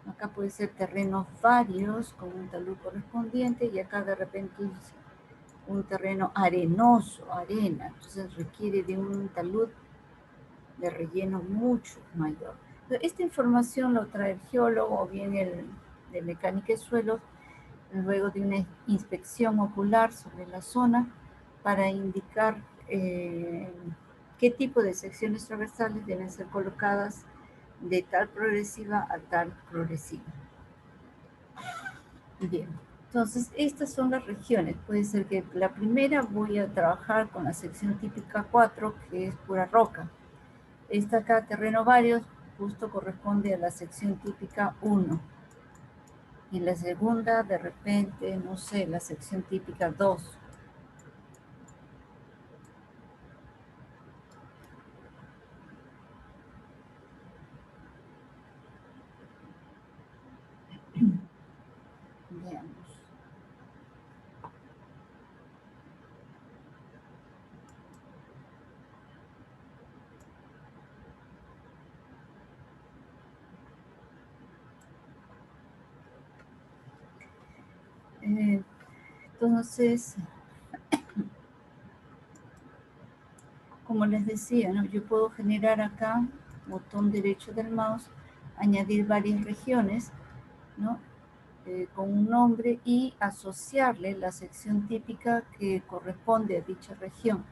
Acá puede ser terrenos varios con un talud correspondiente y acá de repente es un terreno arenoso, arena. Entonces requiere de un talud de relleno mucho mayor. Entonces, esta información lo trae el geólogo o bien el de mecánica de suelos luego de una inspección ocular sobre la zona para indicar qué tipo de secciones transversales deben ser colocadas de tal progresiva a tal progresiva. Bien, entonces estas son las regiones. Puede ser que la primera voy a trabajar con la sección típica 4, que es pura roca. Esta acá, terreno varios, justo corresponde a la sección típica 1. Y la segunda, de repente, no sé, la sección típica 2. Entonces, como les decía, ¿no? Yo puedo generar acá, botón derecho del mouse, añadir varias regiones, ¿no? Con un nombre y asociarle la sección típica que corresponde a dicha región.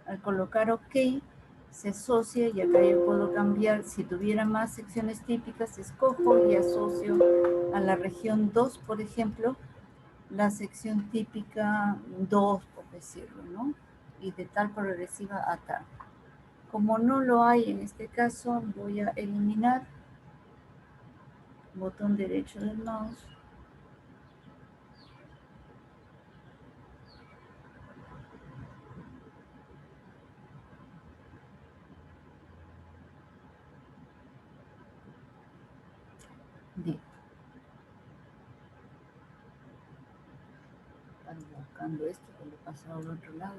Al colocar OK, se asocia y acá yo puedo cambiar, si tuviera más secciones típicas, escojo y asocio a la región 2, por ejemplo, la sección típica 2, por decirlo, ¿no? Y de tal progresiva a tal. Como no lo hay en este caso, voy a eliminar, botón derecho del mouse. Bien. Están buscando esto, que lo he pasado al otro lado.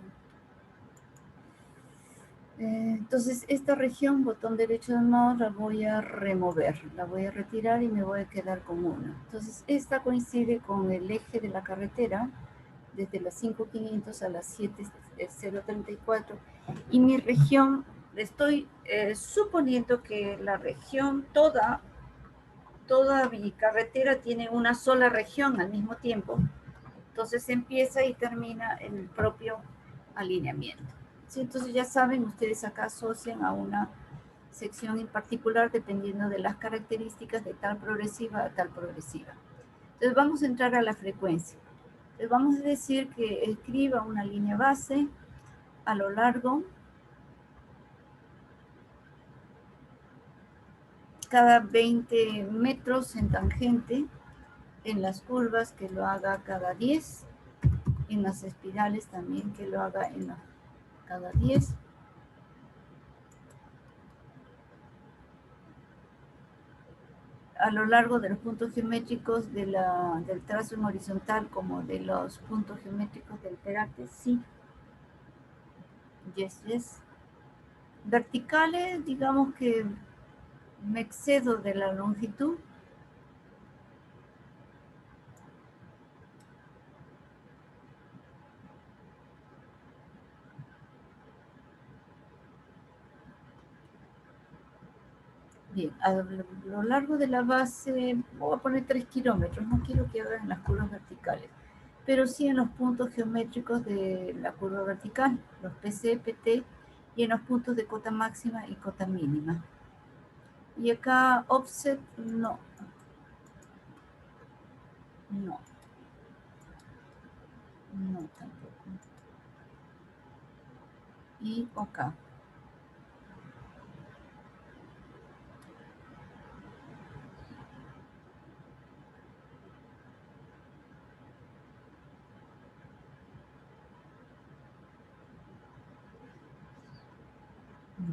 Entonces, esta región, botón derecho del mouse, la voy a remover, la voy a retirar y me voy a quedar con una. Entonces, esta coincide con el eje de la carretera, desde las 5.500 a las 7.034. Y mi región, estoy suponiendo que la región, toda mi carretera tiene una sola región al mismo tiempo. Entonces empieza y termina en el propio alineamiento. ¿Sí? Entonces ya saben, ustedes acá asocian a una sección en particular dependiendo de las características de tal progresiva a tal progresiva. Entonces vamos a entrar a la frecuencia. Entonces vamos a decir que escriba una línea base a lo largo cada 20 metros en tangente, en las curvas que lo haga cada 10, en las espirales también que lo haga en cada 10. A lo largo de los puntos geométricos del trazo en horizontal como de los puntos geométricos del peralte, sí. Yes, yes. Verticales, digamos que me excedo de la longitud. Bien, a lo largo de la base voy a poner 3 kilómetros, no quiero que hagan las curvas verticales, pero sí en los puntos geométricos de la curva vertical, los PC, PT, y en los puntos de cota máxima y cota mínima. Y acá offset, no. No. No, tampoco. Y OK.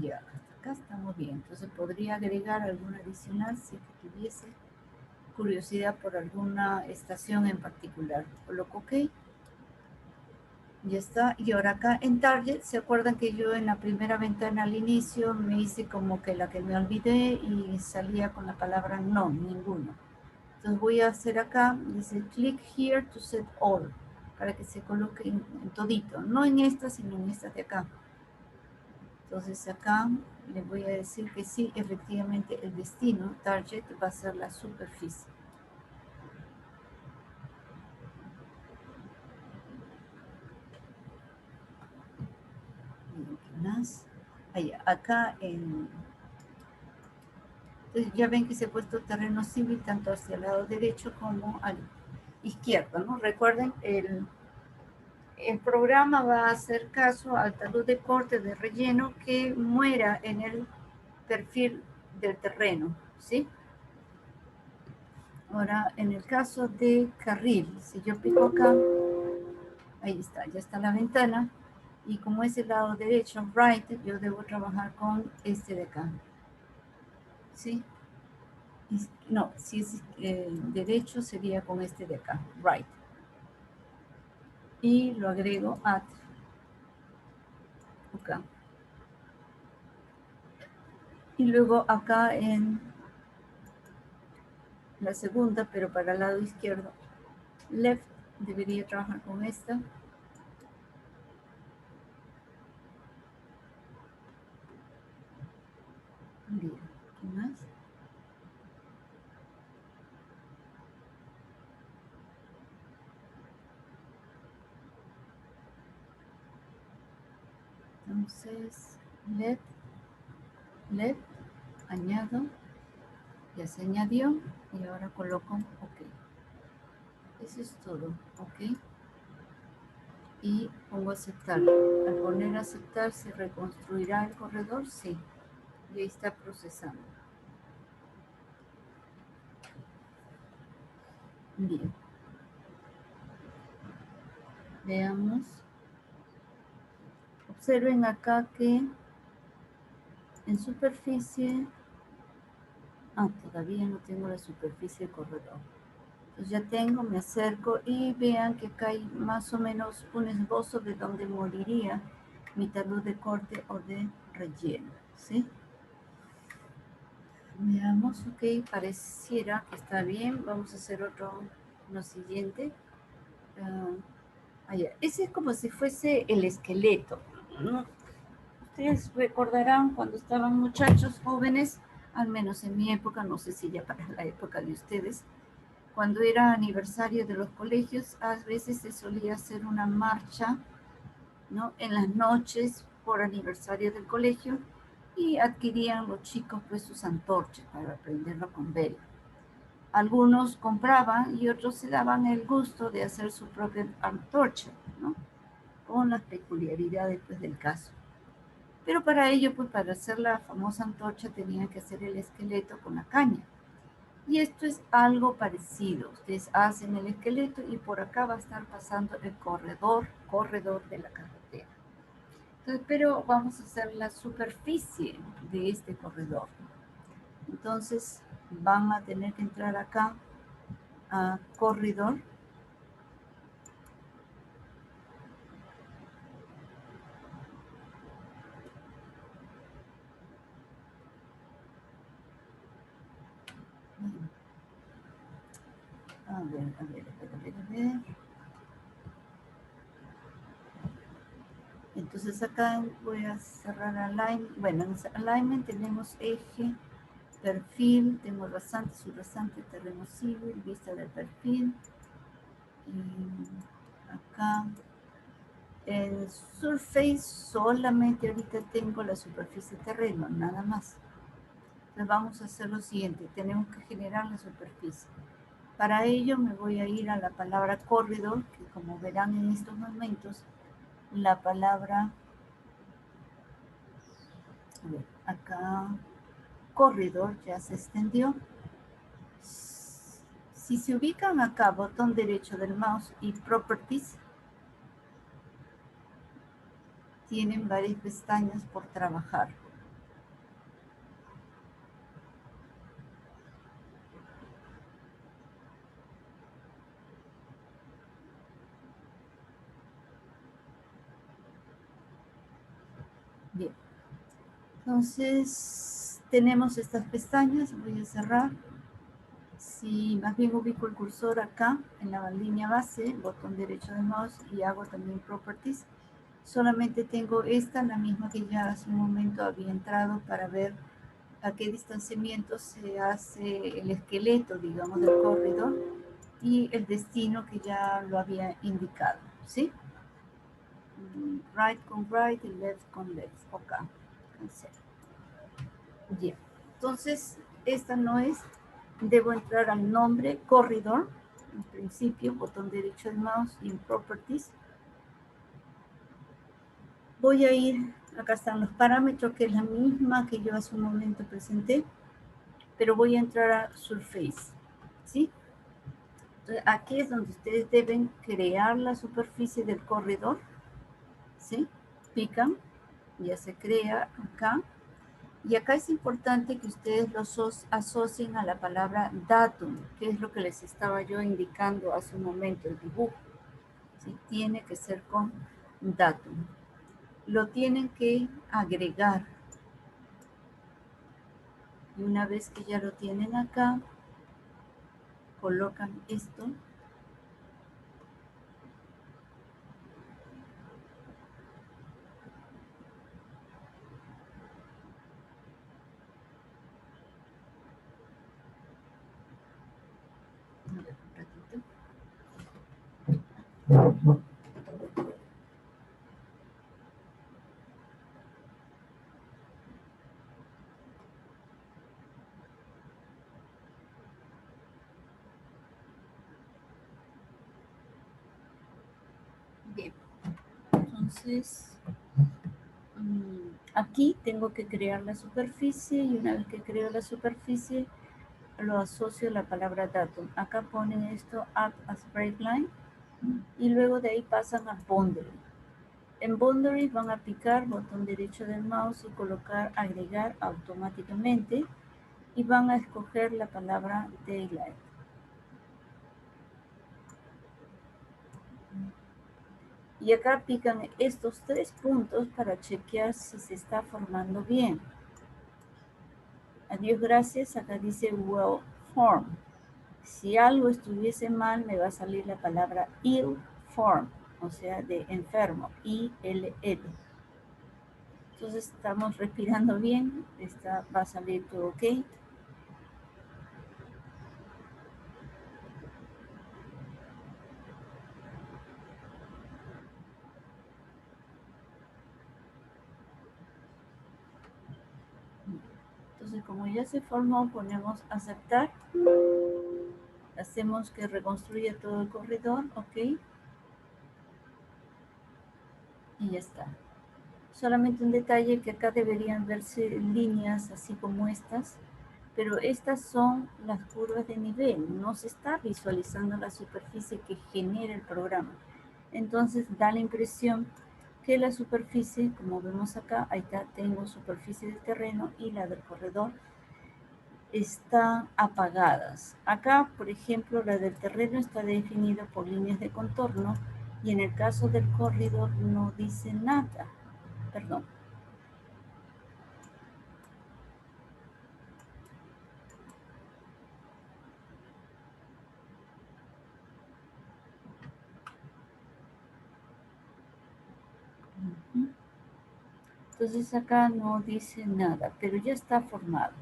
Ya, hasta acá estamos bien. Entonces podría agregar alguna adicional si tuviese curiosidad por alguna estación en particular. Coloco OK. Ya está. Y ahora acá en Target, ¿se acuerdan que yo en la primera ventana al inicio me hice como que la que me olvidé y salía con la palabra no, ninguno? Entonces voy a hacer acá, dice click here to set all, para que se coloque en todito, no en esta, sino en esta de acá. Entonces acá le voy a decir que sí, efectivamente el destino, target, va a ser la superficie. ¿Qué más? Allá, acá en... Entonces ya ven que se ha puesto terreno civil tanto hacia el lado derecho como al izquierdo, ¿no? Recuerden, el programa va a hacer caso al talud de corte de relleno que muera en el perfil del terreno, ¿sí? Ahora, en el caso de carril, si yo pico acá, ahí está, ya está la ventana, y como es el lado derecho, right, yo debo trabajar con este de acá, ¿sí? No, si es derecho sería con este de acá, right. Y lo agrego at, acá. Y luego acá en la segunda, pero para el lado izquierdo, left Debería trabajar con esta. Bien, ¿qué más? Entonces, LED, añado, ya se añadió y ahora coloco OK. Eso es todo, OK. Y pongo aceptar. Al poner aceptar, ¿se reconstruirá el corredor? Sí. Y ahí está procesando. Bien. Veamos. Observen acá que en superficie, todavía no tengo la superficie del corredor. Entonces ya tengo, me acerco y vean que acá hay más o menos un esbozo de donde moriría mi talud de corte o de relleno, ¿sí? Veamos, OK, pareciera que está bien. Vamos a hacer lo siguiente. Ese es como si fuese el esqueleto, ¿no? Ustedes recordarán cuando estaban muchachos jóvenes, al menos en mi época, no sé si ya para la época de ustedes, cuando era aniversario de los colegios, a veces se solía hacer una marcha, ¿no? En las noches por aniversario del colegio y adquirían los chicos pues sus antorchas para prenderlo con vela. Algunos compraban y otros se daban el gusto de hacer su propia antorcha, ¿no? Con las peculiaridades pues, del caso. Pero para ello, pues para hacer la famosa antorcha tenían que hacer el esqueleto con la caña. Y esto es algo parecido. Ustedes hacen el esqueleto y por acá va a estar pasando el corredor de la carretera. Entonces, pero vamos a hacer la superficie de este corredor. Entonces, van a tener que entrar acá a corredor. A ver. Entonces acá voy a cerrar alignment. Bueno, en alignment tenemos eje, perfil, tengo rasante, subrasante, terreno civil, vista del perfil. Y acá en surface solamente ahorita tengo la superficie terreno, nada más. Entonces vamos a hacer lo siguiente, tenemos que generar la superficie. Para ello me voy a ir a la palabra corredor, que como verán en estos momentos, la palabra, a ver, acá corredor ya se extendió. Si se ubican acá, botón derecho del mouse y Properties, tienen varias pestañas por trabajar. Bien. Entonces, tenemos estas pestañas. Voy a cerrar. Si más bien ubico el cursor acá, en la línea base, botón derecho del mouse y hago también Properties, solamente tengo esta, la misma que ya hace un momento había entrado para ver a qué distanciamiento se hace el esqueleto, digamos, del corredor y el destino que ya lo había indicado, ¿sí? Right con right y left con left. Ok, cancel. Bien, entonces esta no es, debo entrar al nombre corredor, en principio, botón derecho del mouse y en Properties. Voy a ir, acá están los parámetros, que es la misma que yo hace un momento presenté, pero voy a entrar a Surface, ¿sí? Entonces, aquí es donde ustedes deben crear la superficie del corredor, ¿sí? Pican, ya se crea acá. Y acá es importante que ustedes los asocien a la palabra datum, que es lo que les estaba yo indicando hace un momento, el dibujo. ¿Sí? Tiene que ser con datum. Lo tienen que agregar. Y una vez que ya lo tienen acá, colocan esto Bien, entonces aquí tengo que crear la superficie y una vez que creo la superficie lo asocio a la palabra datum. Acá ponen esto add as breakline y luego de ahí pasan a boundary. En boundary van a picar botón derecho del mouse y colocar agregar automáticamente y van a escoger la palabra daylight. Y acá pican estos 3 puntos para chequear si se está formando bien. Adiós, gracias. Acá dice well form. Si algo estuviese mal, me va a salir la palabra ill form, o sea, de enfermo, I-L-L. Entonces estamos respirando bien, va a salir todo ok. Entonces como ya se formó, ponemos aceptar. Hacemos que reconstruya todo el corredor, ok. Y ya está. Solamente un detalle que acá deberían verse líneas así como estas, pero estas son las curvas de nivel, no se está visualizando la superficie que genera el programa. Entonces da la impresión que la superficie, como vemos acá, ahí está, tengo superficie del terreno y la del corredor, están apagadas. Acá, por ejemplo, la del terreno está definida por líneas de contorno y en el caso del corredor no dice nada. Perdón. Entonces acá no dice nada, pero ya está formado.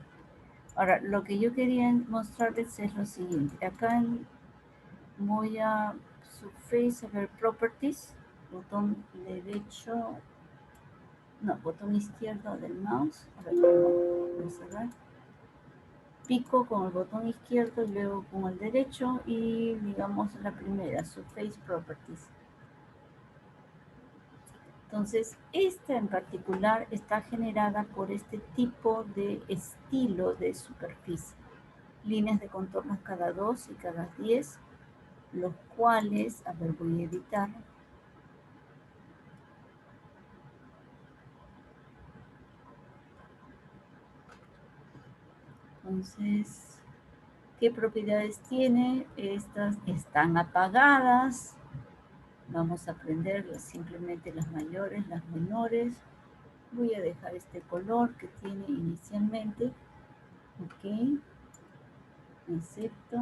Ahora, lo que yo quería mostrarles es lo siguiente. Acá voy a Surface, a ver, Properties, botón derecho, no, botón izquierdo del mouse. A ver, vamos a ver. Pico con el botón izquierdo y luego con el derecho y digamos la primera, Surface Properties. Entonces, esta en particular está generada por este tipo de estilo de superficie. Líneas de contornos cada 2 y cada 10, los cuales, a ver, voy a editar. Entonces, ¿qué propiedades tiene? Estas están apagadas. Vamos a aprender simplemente las mayores, las menores. Voy a dejar este color que tiene inicialmente. Ok. Acepto.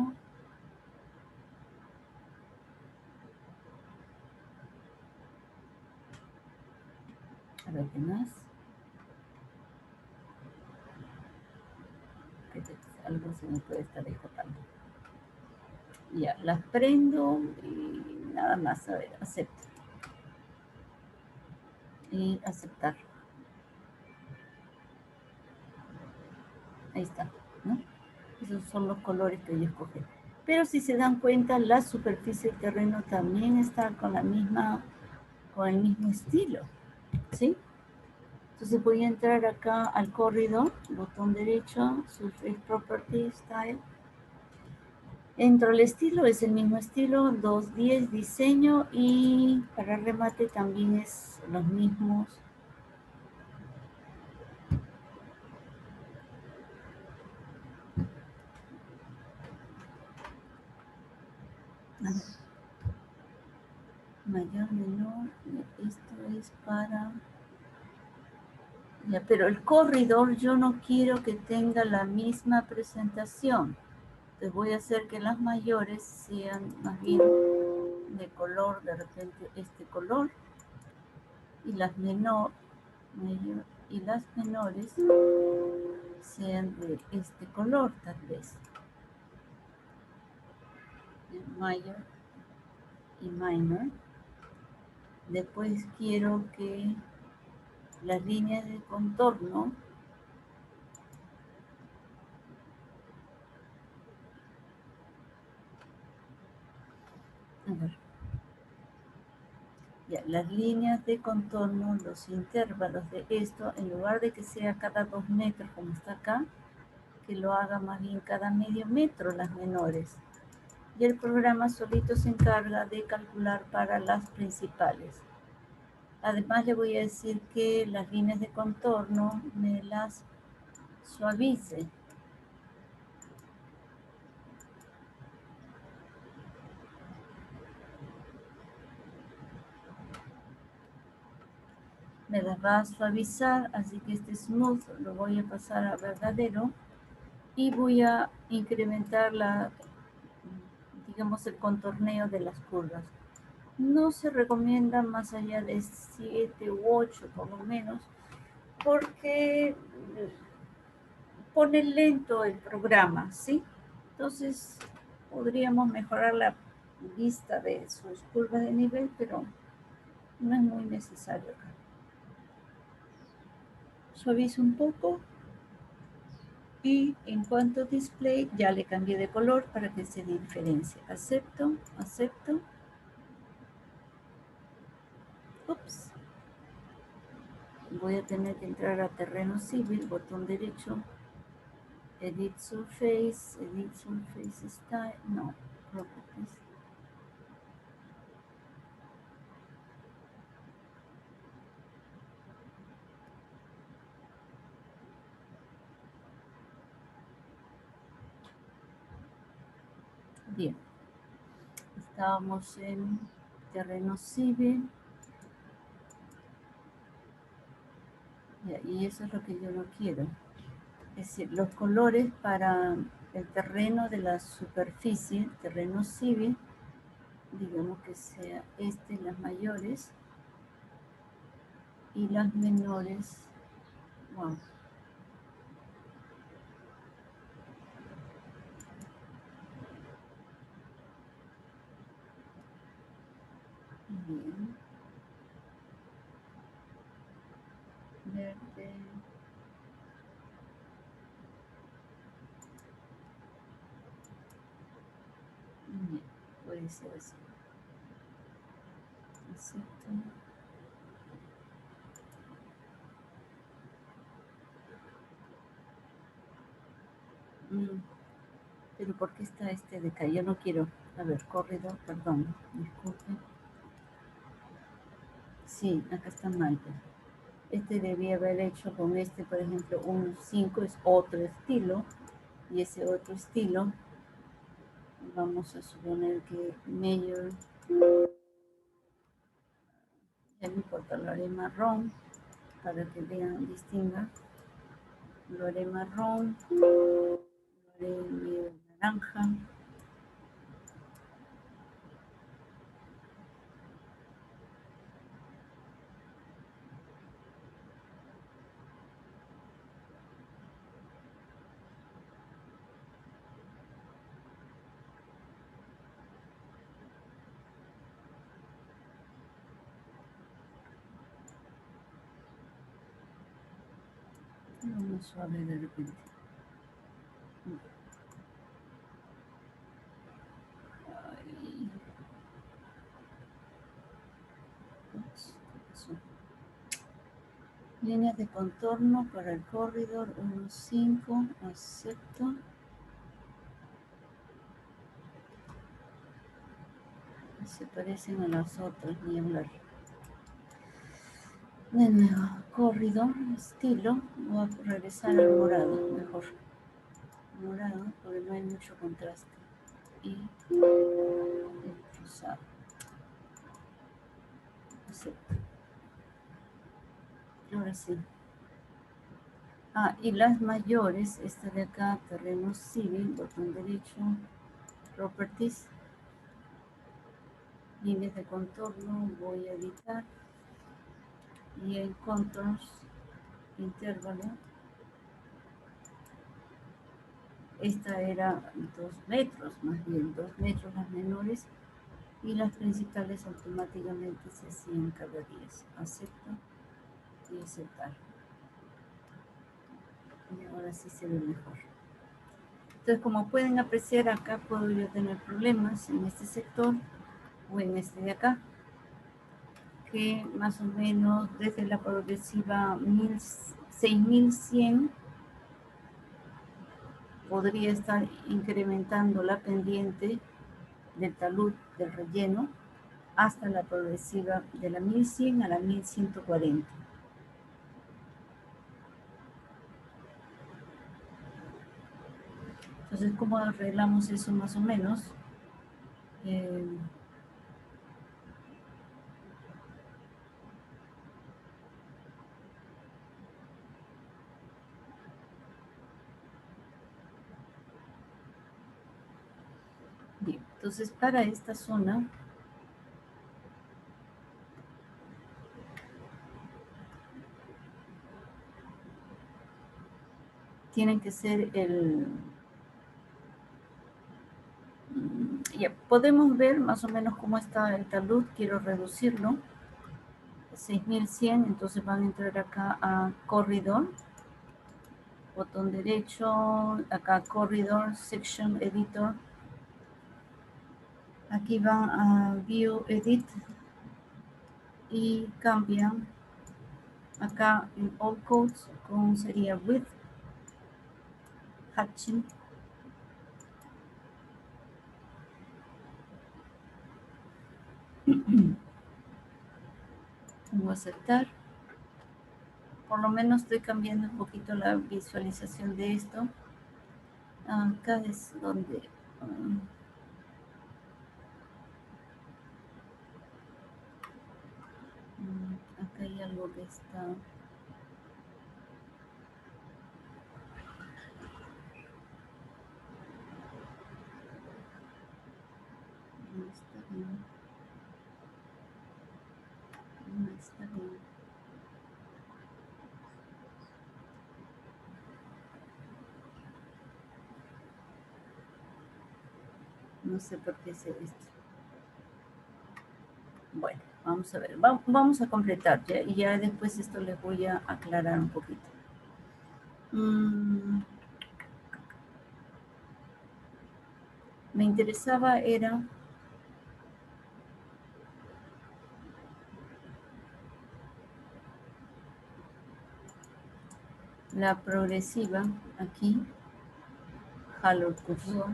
A ver, ¿qué más? Algo se me puede estar escapando. Ya, las prendo y nada más. A ver, acepto. Y aceptar. Ahí está, ¿no? Esos son los colores que yo escogí. Pero si se dan cuenta, la superficie del terreno también está con el mismo estilo, ¿sí? Entonces voy a entrar acá al corredor, botón derecho, Surface Property Style. Entro al estilo, es el mismo estilo, 2.10 diseño y para remate también es los mismos. Mayor, menor, esto es para... Ya, pero el corredor yo no quiero que tenga la misma presentación. Entonces voy a hacer que las mayores sean más bien de color, de repente este color, y las mayor, y las menores sean de este color tal vez. Mayor y minor. Después quiero que las líneas de contorno a ver, ya, las líneas de contorno, los intervalos de esto, en lugar de que sea cada 2 metros como está acá, que lo haga más bien cada medio metro las menores. Y el programa solito se encarga de calcular para las principales. Además le voy a decir que las líneas de contorno me las suavice. Me las va a suavizar, así que este smooth lo voy a pasar a verdadero y voy a incrementar digamos, el contorneo de las curvas. No se recomienda más allá de 7 u 8 por lo menos, porque pone lento el programa, ¿sí? Entonces podríamos mejorar la vista de sus curvas de nivel, pero no es muy necesario acá. Suavizo un poco y en cuanto a display ya le cambié de color para que se diferencie. Acepto, acepto. Ups. Voy a tener que entrar a terreno civil, botón derecho, edit surface style, no, properties. Bien, estábamos en terreno civil y eso es lo que yo no quiero. Es decir, los colores para el terreno de la superficie, terreno civil, digamos que sea las mayores, y las menores, wow. Bien, verde, bien, puede ser así. Acepto. Pero ¿por qué está de acá? Yo no quiero. A ver, corredor, perdón, disculpe. Sí, acá está mal. Debía haber hecho con por ejemplo, un 5 es otro estilo. Y ese otro estilo, vamos a suponer que mayor, ya no importa, lo haré marrón para que vean, distinga. Lo haré marrón, lo haré medio naranja. Vamos suave de repente. Ay. Ups, ¿qué pasó? Líneas de contorno para el corredor 1.5, acepto. Se parecen a las otras, ni hablar. De nuevo, corredor, estilo, voy a regresar al morado, mejor. Morado, porque no hay mucho contraste. Y el rosado. Acepto. Ahora sí. Ah, y las mayores, esta de acá, terreno civil, botón derecho, properties, líneas de contorno, voy a editar, y en contours, intervalo, esta era 2 metros, más bien 2 metros las menores, y las principales automáticamente se hacían cada 10. Acepto y aceptar. Y ahora sí se ve mejor. Entonces, como pueden apreciar, acá puedo yo tener problemas en este sector o en este de acá, que más o menos desde la progresiva 6100 podría estar incrementando la pendiente del talud del relleno hasta la progresiva de la 1100 a la 1140. Entonces, ¿cómo arreglamos eso más o menos? Bien, entonces para esta zona tienen que ser ya podemos ver más o menos cómo está el talud. Quiero reducirlo 6100, entonces van a entrar acá a corredor, botón derecho, acá corredor, section editor, aquí van a view edit y cambian acá en all codes con sería width, hatching, pongo aceptar. Por lo menos estoy cambiando un poquito la visualización de esto. Acá es donde acá hay algo que está no está bien, no está bien. No sé por qué es esto. Bueno, vamos a ver, vamos a completar ya, y ya después esto les voy a aclarar un poquito. Me interesaba era la progresiva aquí, jalo el cursor.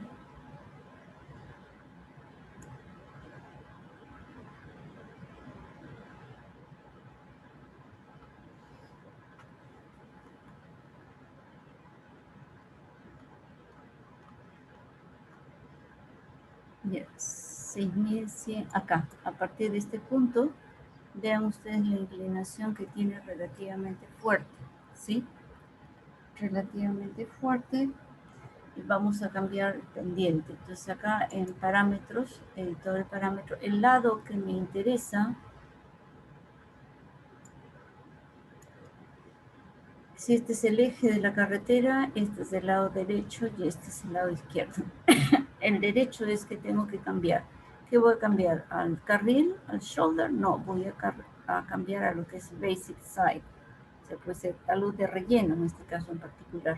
Ya, 6100 acá, a partir de este punto, vean ustedes la inclinación que tiene relativamente fuerte, ¿sí? Relativamente fuerte. Y vamos a cambiar el pendiente. Entonces acá en parámetros, editor de parámetros, el lado que me interesa, si este es el eje de la carretera, este es el lado derecho y este es el lado izquierdo. El derecho es que tengo que cambiar. ¿Qué voy a cambiar? ¿Al carril? ¿Al shoulder? No, voy a cambiar a lo que es basic side. O sea, puede ser talud de relleno en este caso en particular.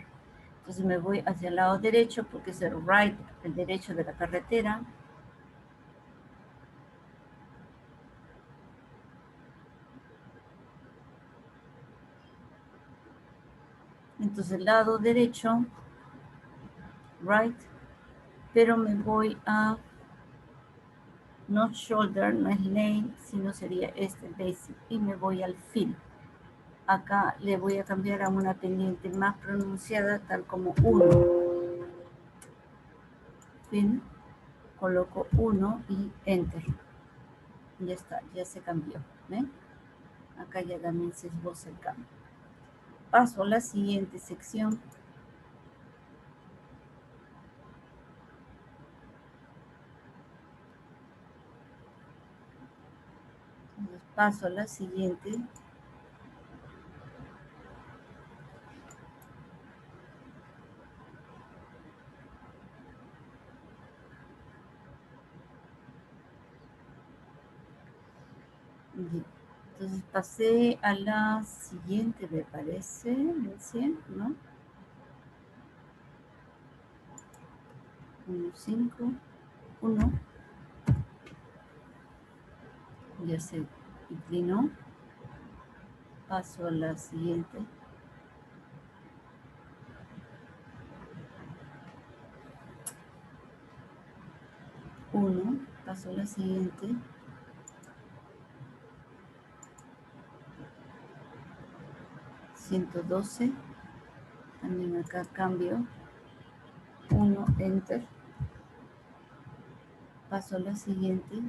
Entonces me voy hacia el lado derecho porque es el right, el derecho de la carretera. Entonces el lado derecho, right, pero me voy a not shoulder, no es lane, sino sería este basic, y me voy al fill. Acá le voy a cambiar a una pendiente más pronunciada, tal como 1. Fill, coloco 1 y enter. Ya está, ya se cambió. ¿Ven? Acá ya también se esboza el cambio. Paso a la siguiente sección. Entonces, paso a la siguiente. Entonces pasé a la siguiente, me parece, el 100, ¿no? 1, 5, 1. Ya se inclinó. Paso a la siguiente. 1. Paso a la siguiente. 112. También acá cambio. 1, enter. Paso a la siguiente.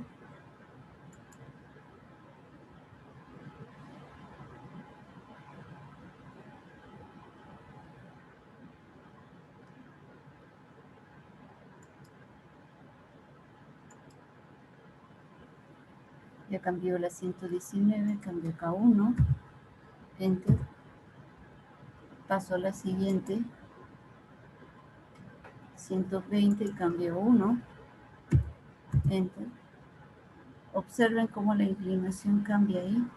Ya cambió la 119, cambio acá 1, enter. Paso a la siguiente. 120, cambio 1, enter. Observen cómo la inclinación cambia ahí.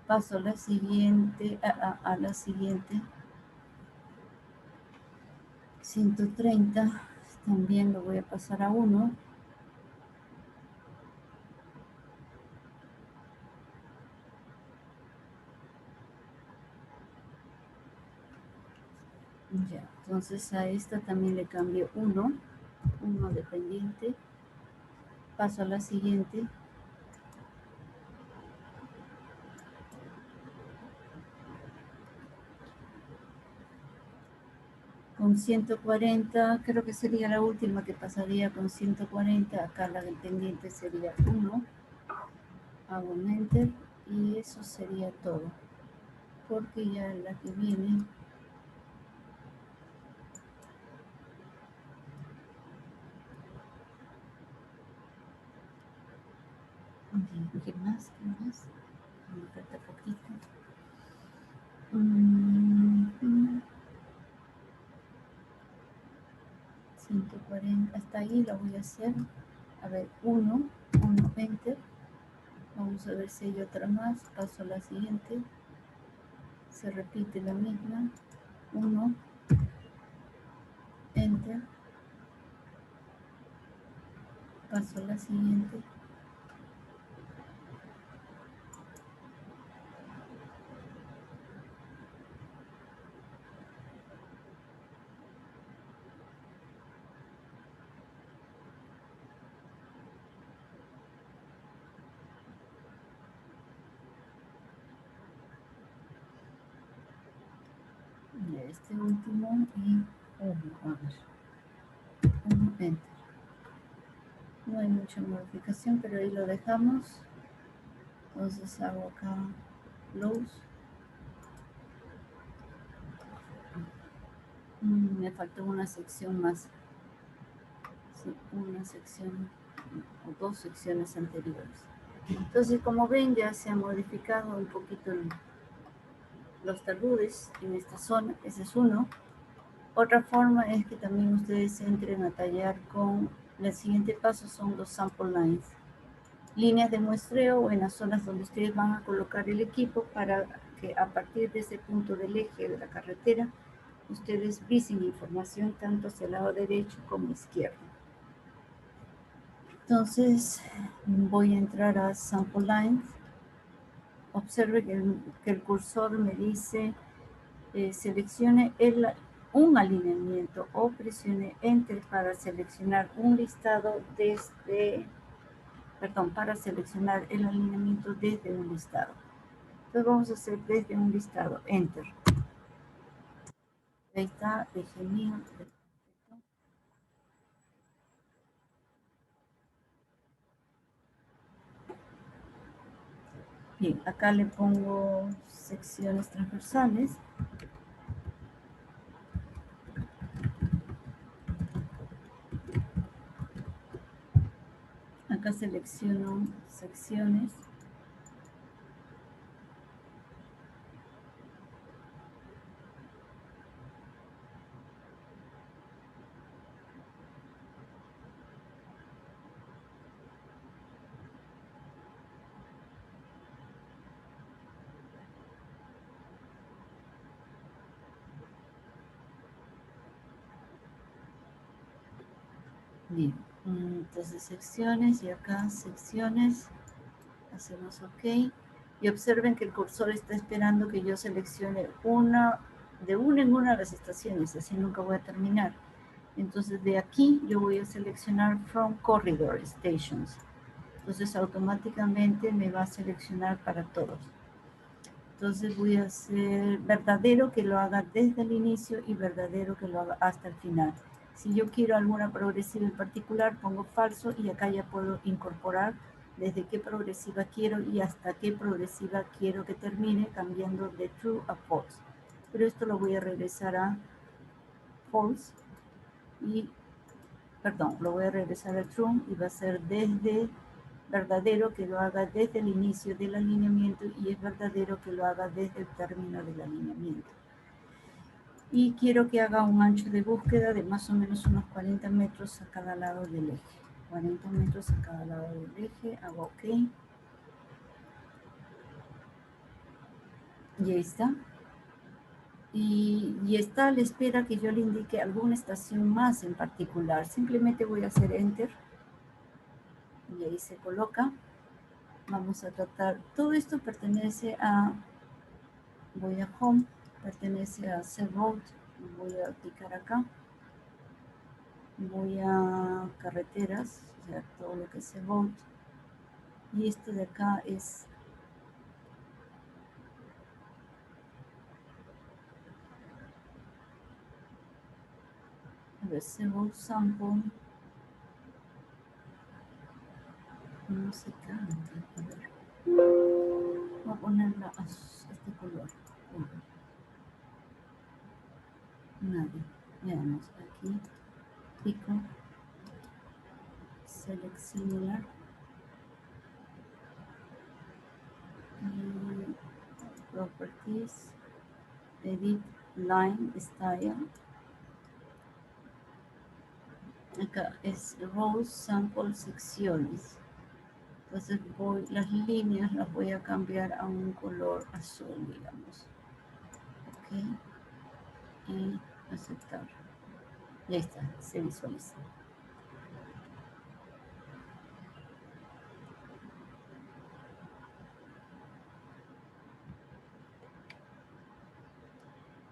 Paso a la siguiente, a la siguiente. 130, también lo voy a pasar a 1. Ya, entonces a esta también le cambio 1 dependiente. Paso a la siguiente. Con 140, creo que sería la última que pasaría con 140. Acá la dependiente sería 1. Hago un enter y eso sería todo. Porque ya la que viene. ¿Qué más? ¿Qué más? Me falta poquito. 140, hasta ahí la voy a hacer. A ver, 1, enter. Vamos a ver si hay otra más. Paso a la siguiente. Se repite la misma. 1, enter. Paso a la siguiente. Este último y 1, a ver. 1, enter. No hay mucha modificación, pero ahí lo dejamos. Entonces hago acá close. Me faltó una sección más. Sí, una sección o dos secciones anteriores. Entonces, como ven, ya se ha modificado un poquito los taludes en esta zona. Ese es uno. Otra forma es que también ustedes entren a tallar con... El siguiente paso son los sample lines. Líneas de muestreo en las zonas donde ustedes van a colocar el equipo para que a partir de ese punto del eje de la carretera ustedes visen información tanto hacia el lado derecho como izquierdo. Entonces voy a entrar a Sample Lines. Observe que el cursor me dice seleccione un alineamiento o presione Enter para seleccionar un listado para seleccionar el alineamiento desde un listado. Entonces vamos a hacer desde un listado, Enter. Ahí está, eje mío. Bien, acá le pongo secciones transversales. Acá selecciono secciones. Bien, entonces secciones y acá secciones, hacemos OK y observen que el cursor está esperando que yo seleccione de una en una de las estaciones, así nunca voy a terminar. Entonces de aquí yo voy a seleccionar From Corridor Stations. Entonces automáticamente me va a seleccionar para todos. Entonces voy a hacer verdadero que lo haga desde el inicio y verdadero que lo haga hasta el final. Si yo quiero alguna progresiva en particular, pongo falso y acá ya puedo incorporar desde qué progresiva quiero y hasta qué progresiva quiero que termine, cambiando de true a false. Pero esto lo voy a regresar a false y, perdón, lo voy a regresar a true y va a ser desde verdadero que lo haga desde el inicio del alineamiento y es verdadero que lo haga desde el término del alineamiento. Y quiero que haga un ancho de búsqueda de más o menos unos 40 metros a cada lado del eje. 40 metros a cada lado del eje, hago OK. Y ahí está. Y está a la espera que yo le indique alguna estación más en particular. Simplemente voy a hacer Enter. Y ahí se coloca. Vamos a tratar, todo esto pertenece a, voy a Home, pertenece a Set Road, voy a picar acá, voy a Carreteras, o sea, todo lo que es Set Road, y este de acá es, a ver, Set Road Sample, no se cambia, a ver, voy a ponerla a este color, nadie, veamos, aquí, pico, Select Similar, y Properties, Edit Line Style. Acá es Rows Sample Secciones. Entonces las líneas las voy a cambiar a un color azul, digamos. Ok. Y aceptar. Y ahí está, se visualiza.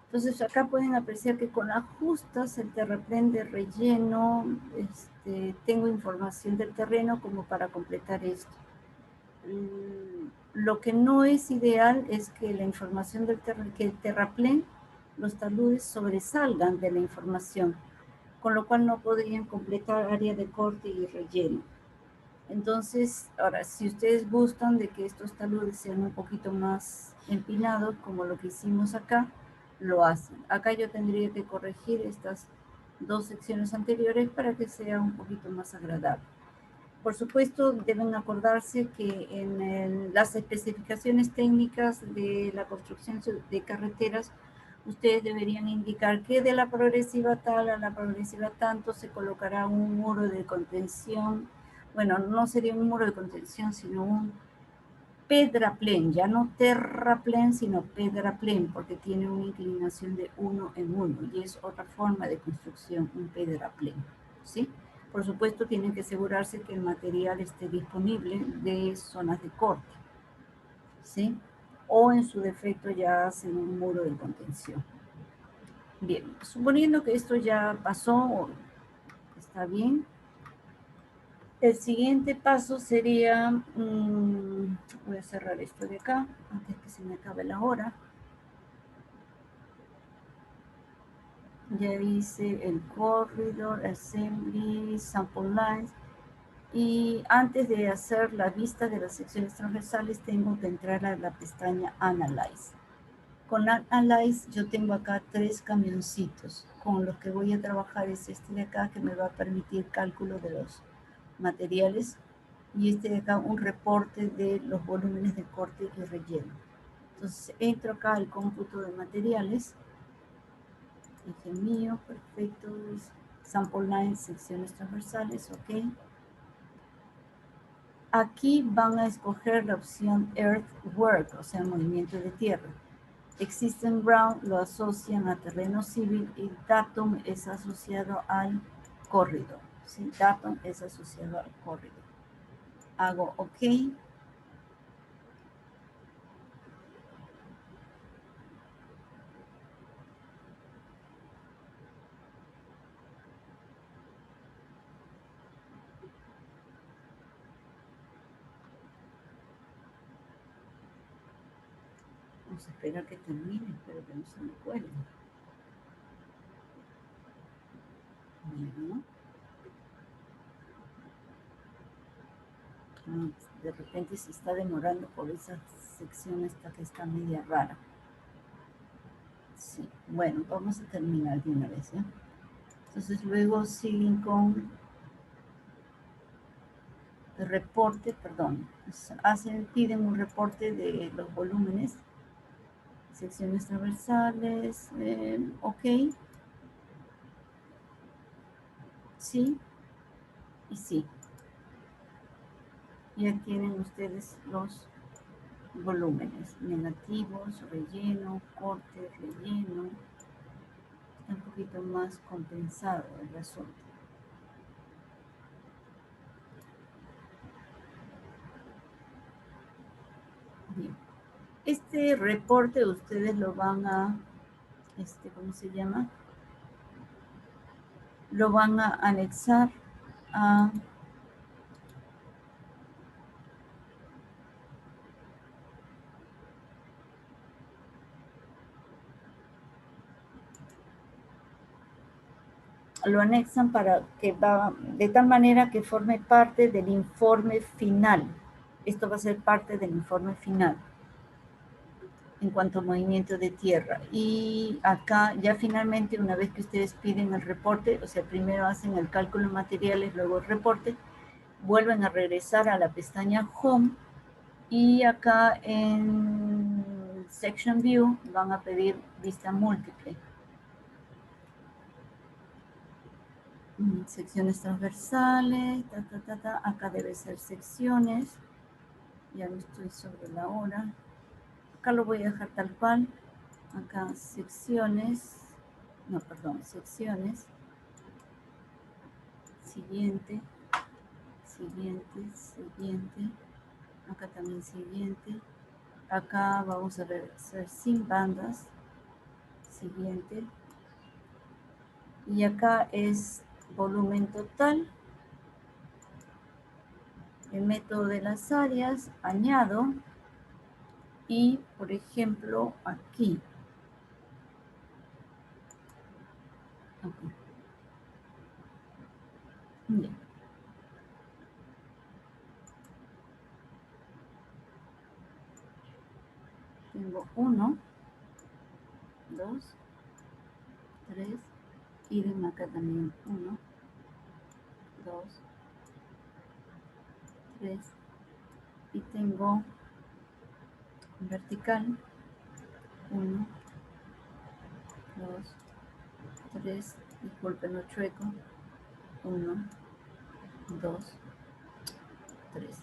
Entonces acá pueden apreciar que con ajustas el terraplén de relleno, tengo información del terreno como para completar esto. Lo que no es ideal es que la información del que el terraplén, los taludes sobresalgan de la información, con lo cual no podrían completar área de corte y relleno. Entonces, ahora, si ustedes gustan de que estos taludes sean un poquito más empinados, como lo que hicimos acá, lo hacen. Acá yo tendría que corregir estas dos secciones anteriores para que sea un poquito más agradable. Por supuesto, deben acordarse que en las especificaciones técnicas de la construcción de carreteras, ustedes deberían indicar que de la progresiva tal a la progresiva tanto se colocará un muro de contención. Bueno, no sería un muro de contención, sino un pedraplén, ya no terraplén, sino pedraplén, porque tiene una inclinación de 1 en 1 y es otra forma de construcción, un pedraplén, ¿sí? Por supuesto, tienen que asegurarse que el material esté disponible de zonas de corte, ¿sí? O en su defecto ya hacen un muro de contención. Bien, suponiendo que esto ya pasó, está bien. El siguiente paso sería, voy a cerrar esto de acá, antes que se me acabe la hora. Ya hice el corridor, assembly, sample lines. Y antes de hacer la vista de las secciones transversales, tengo que entrar a la pestaña Analyze. Con Analyze yo tengo acá 3 camioncitos. Con los que voy a trabajar es este de acá, que me va a permitir cálculo de los materiales. Y este de acá, un reporte de los volúmenes de corte y relleno. Entonces entro acá al cómputo de materiales. Eje mío, perfecto. Sample lines, secciones transversales, ok. Aquí van a escoger la opción Earthwork, o sea, movimiento de tierra. Existing Ground lo asocian a terreno civil y Datum es asociado al corredor. ¿sí? Datum es asociado al correo. Hago OK. Vamos a esperar que termine, espero que no se me cuelgue. Ya. De repente se está demorando por esa sección esta que está media rara. Sí, bueno, vamos a terminar de una vez, ¿ya? Entonces luego siguen con el reporte, perdón, piden un reporte de los volúmenes, secciones transversales, OK, sí y sí. Ya tienen ustedes los volúmenes, negativos, relleno, corte, relleno. Está un poquito más compensado el asunto. Bien. Este reporte ustedes lo van a, ¿cómo se llama? Lo van a anexar a lo anexan para que va de tal manera que forme parte del informe final. Esto va a ser parte del informe final en cuanto a movimiento de tierra. Y acá ya finalmente, una vez que ustedes piden el reporte, o sea, primero hacen el cálculo de materiales, luego el reporte, vuelven a regresar a la pestaña Home y acá en Section View van a pedir vista múltiple. Secciones transversales, acá debe ser secciones, ya no estoy sobre la hora, acá lo voy a dejar tal cual, acá secciones, no, perdón, secciones, siguiente, siguiente, siguiente, acá también siguiente, acá vamos a ver, ser sin bandas, siguiente, y acá es volumen total, el método de las áreas, añado, y por ejemplo aquí, okay. Bien. Tengo 1, 2, 3, idem acá también 1, 2, 3, y tengo vertical 1, 2, 3, disculpen lo chueco, 1, 2, 3.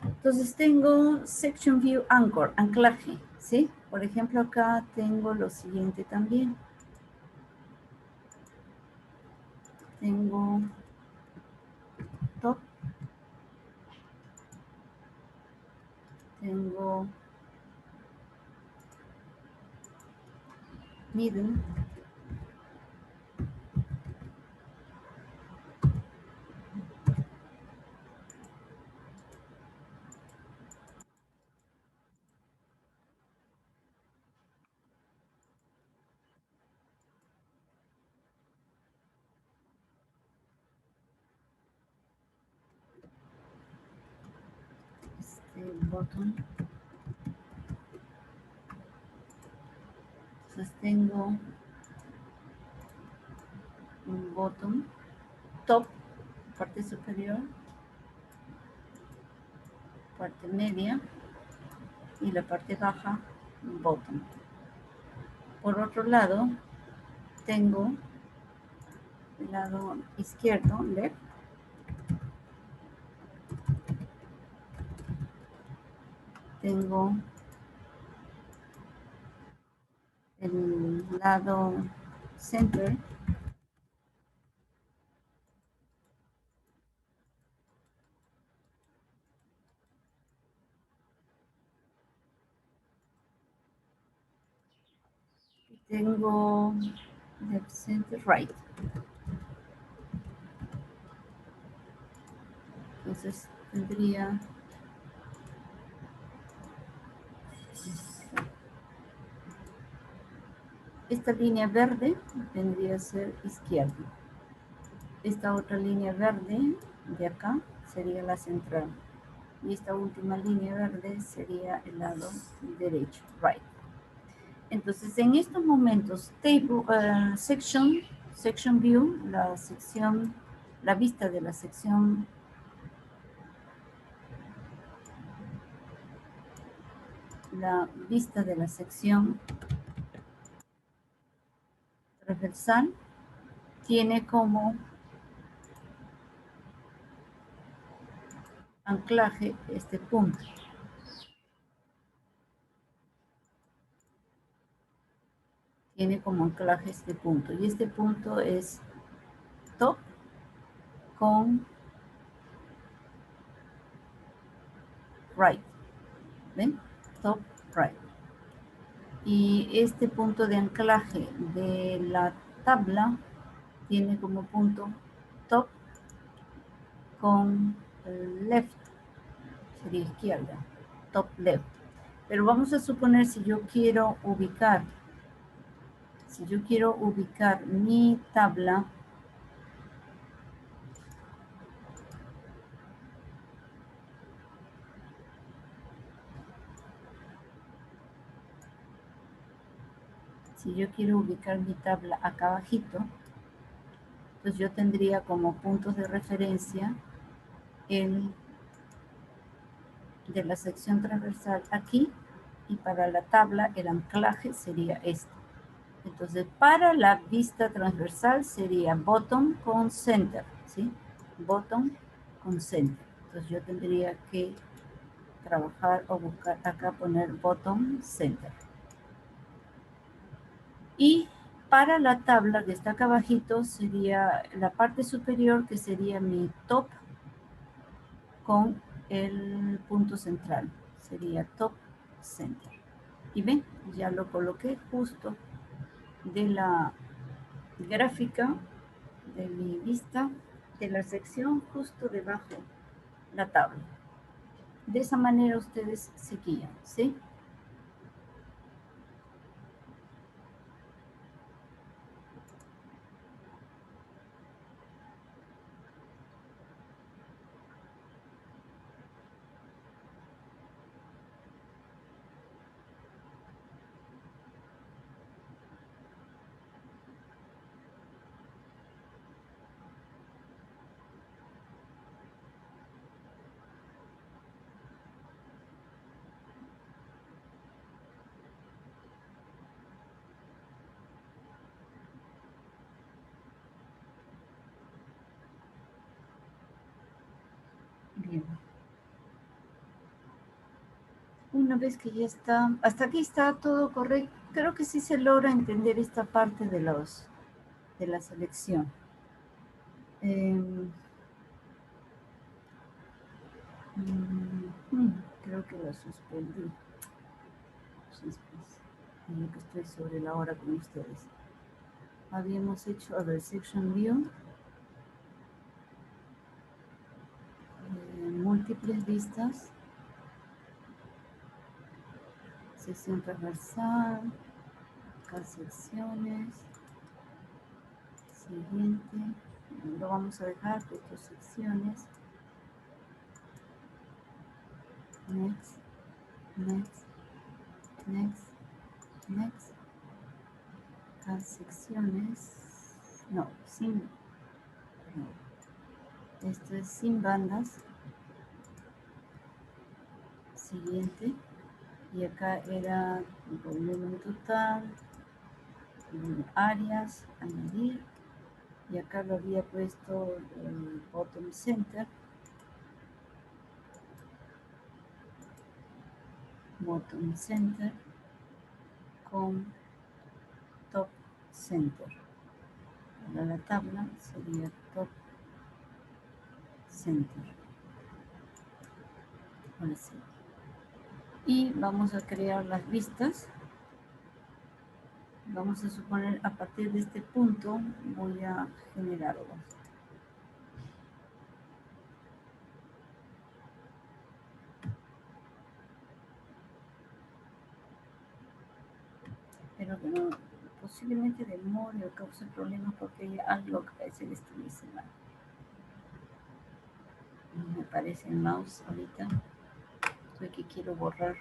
Entonces tengo Section View Anchor, anclaje, ¿sí? Por ejemplo, acá tengo lo siguiente también. Tengo top, tengo middle, bottom. Entonces tengo un bottom, top, parte superior, parte media y la parte baja, bottom. Por otro lado, tengo el lado izquierdo, left, tengo el lado center tengo left, center, right. Entonces tendría esta línea verde vendría a ser izquierda. Esta otra línea verde de acá sería la central. Y esta última línea verde sería el lado derecho, right. Entonces, en estos momentos, table, section view, la vista de la sección transversal tiene como anclaje este punto. Tiene como anclaje este punto. Y este punto es top con right. ¿Ven? Top, right. Y este punto de anclaje de la tabla tiene como punto top con left, sería izquierda, top left. Pero vamos a suponer si yo quiero ubicar mi tabla acá abajito, pues yo tendría como puntos de referencia de la sección transversal aquí, y para la tabla el anclaje sería este. Entonces, para la vista transversal sería bottom con center, ¿sí? Bottom con center. Entonces, yo tendría que trabajar o buscar acá, poner bottom center. Y para la tabla que está acá abajito sería la parte superior, que sería mi top con el punto central. Sería top center. Y ven, ya lo coloqué justo de la gráfica de mi vista de la sección justo debajo la tabla. De esa manera ustedes se guían, ¿sí? Bien. Una vez que ya está, hasta aquí está todo correcto, creo que sí se logra entender esta parte de la selección. Creo que la suspendí. Yo que estoy sobre la hora con ustedes. Habíamos hecho, a ver, section view. Múltiples vistas. Sección transversal. Acá secciones. Siguiente. Lo vamos a dejar, estas secciones. Next. Next. Next. Next. Acá secciones. No, sin. No. Esto es sin bandas. Siguiente. Y acá era el volumen total. Áreas, añadir. Y acá lo había puesto el bottom center. Bottom center con top center. Para la tabla sería top center. Ahora sí. Y vamos a crear las vistas. Vamos a suponer a partir de este punto voy a generarlo. Pero que no, posiblemente demore o cause problemas porque hay algo que parece que estuviese mal. Me aparece el mouse ahorita. Soy que quiero borrar.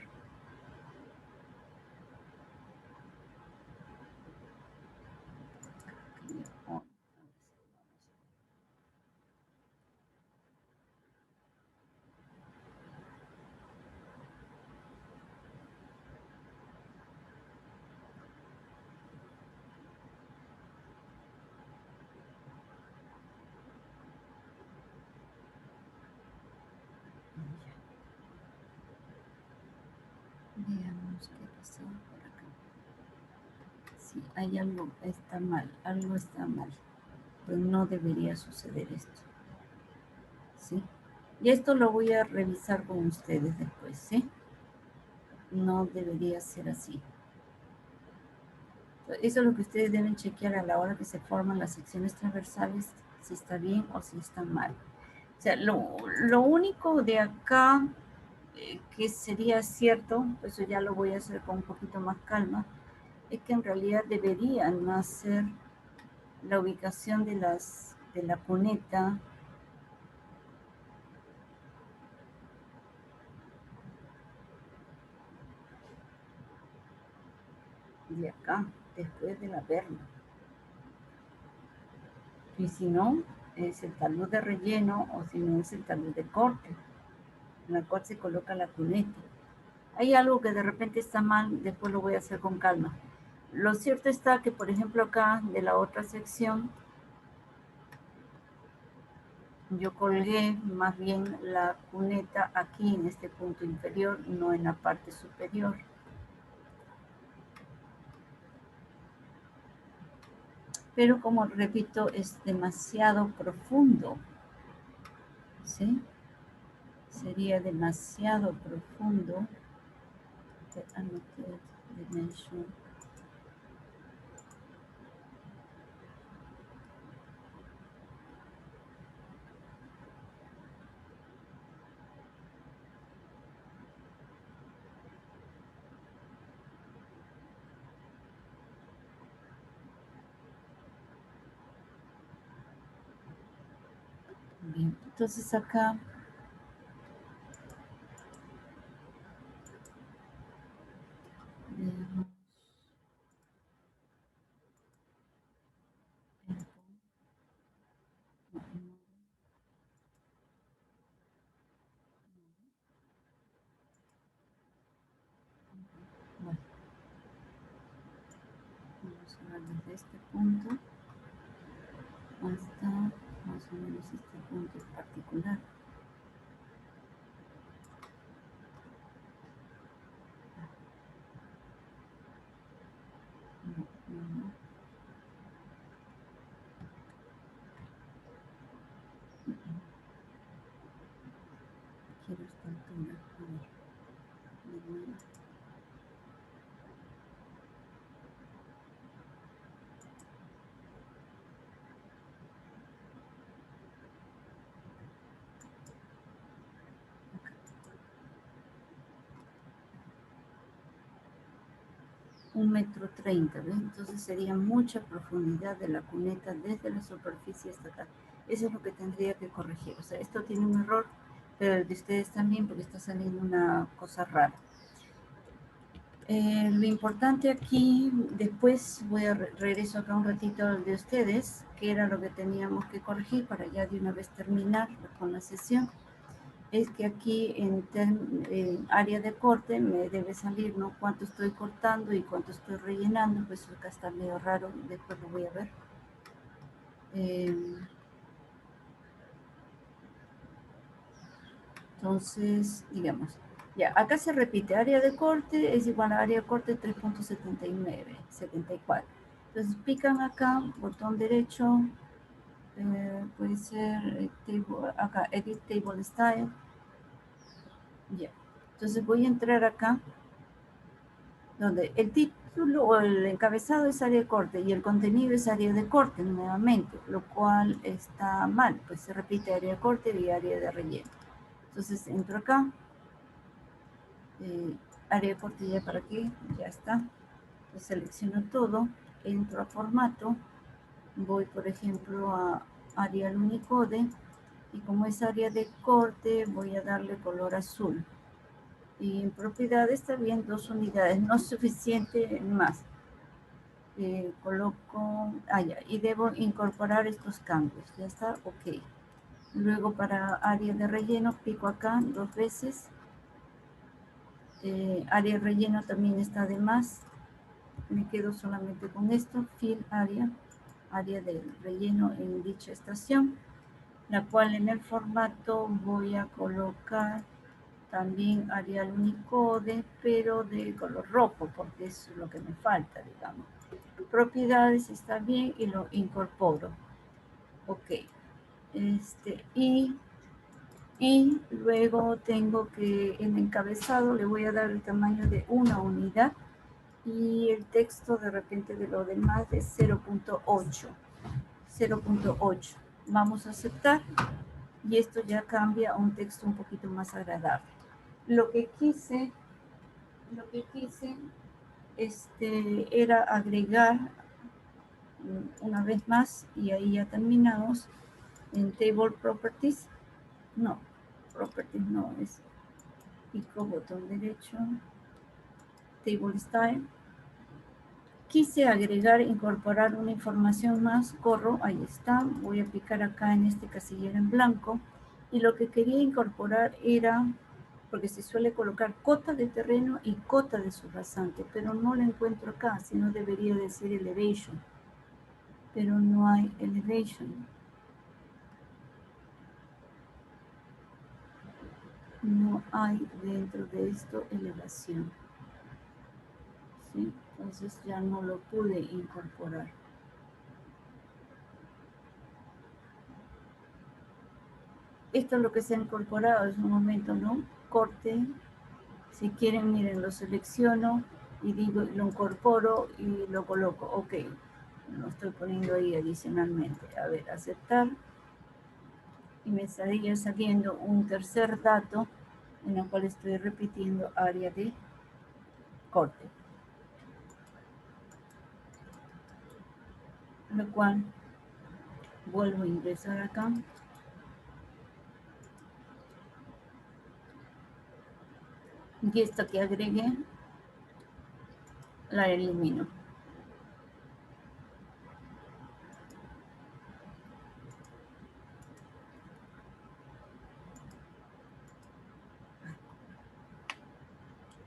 Veamos qué pasó por acá. Sí, hay algo, está mal, algo está mal. Pues no debería suceder esto. ¿Sí? Y esto lo voy a revisar con ustedes después, ¿sí? No debería ser así. Eso es lo que ustedes deben chequear a la hora que se forman las secciones transversales, si está bien o si está mal. O sea, lo único de acá que sería cierto, eso ya lo voy a hacer con un poquito más calma, es que en realidad deberían hacer la ubicación de la cuneta de acá, después de la perna. Y si no, es el talud de relleno o si no es el talud de corte, en la cual se coloca la cuneta. Hay algo que de repente está mal, después lo voy a hacer con calma. Lo cierto está que, por ejemplo, acá de la otra sección, yo colgué más bien la cuneta aquí en este punto inferior, no en la parte superior. Pero como repito, es demasiado profundo, ¿sí? Sería demasiado profundo. Annotate dimension. Bien, entonces acá veamos. Bueno, vamos a ver desde este punto hasta más o menos este punto en particular. No. Quiero esta altura. A ver, de nuevo. Un metro 30, ¿ves? Entonces sería mucha profundidad de la cuneta desde la superficie hasta acá. Eso es lo que tendría que corregir. O sea, esto tiene un error, pero el de ustedes también, porque está saliendo una cosa rara. Lo importante aquí, después voy a regreso acá un ratito al de ustedes, que era lo que teníamos que corregir para ya de una vez terminar con la sesión. Es que aquí en área de corte me debe salir, ¿no? Cuánto estoy cortando y cuánto estoy rellenando, pues acá está medio raro, después lo voy a ver. Entonces, digamos, ya, acá se repite, área de corte es igual a área de corte 3.79, 74. Entonces pican acá, botón derecho, puede ser acá, Edit Table Style. Ya, entonces voy a entrar acá, donde el título o el encabezado es área de corte y el contenido es área de corte nuevamente, lo cual está mal, pues se repite área de corte y área de relleno. Entonces entro acá, área de corte ya para aquí, ya está. Entonces, selecciono todo, entro a formato, voy por ejemplo a Arial Unicode y como es área de corte voy a darle color azul. Y en propiedades está bien 2 unidades, no es suficiente más. Coloco, ya, y debo incorporar estos cambios, ya está, ok. Luego para área de relleno pico acá 2 veces. Área de relleno también está de más. Me quedo solamente con esto, fill área de relleno en dicha estación, la cual en el formato voy a colocar también Arial Unicode, pero de color rojo, porque es lo que me falta, digamos. Propiedades está bien y lo incorporo. Ok. Y luego tengo que en encabezado le voy a dar el tamaño de 1 unidad y el texto de repente de lo demás de 0.8. 0.8. Vamos a aceptar y esto ya cambia a un texto un poquito más agradable. Lo que quise era agregar una vez más y ahí ya terminamos en Table Properties. No, Properties no, es pico botón derecho, Table Style. Quise agregar, incorporar una información más, corro, ahí está, voy a picar acá en este casillero en blanco y lo que quería incorporar era, porque se suele colocar cota de terreno y cota de subrasante, pero no la encuentro acá, sino debería decir elevation, pero no hay elevation. No hay dentro de esto elevación. ¿Sí? Entonces ya no lo pude incorporar. Esto es lo que se ha incorporado en un momento, ¿no? Corte. Si quieren, miren, lo selecciono y digo, lo incorporo y lo coloco. Ok, lo estoy poniendo ahí adicionalmente. A ver, aceptar. Y me estaría saliendo un tercer dato en el cual estoy repitiendo área de corte. Lo cual vuelvo a ingresar acá. Y esta que agregué, la elimino.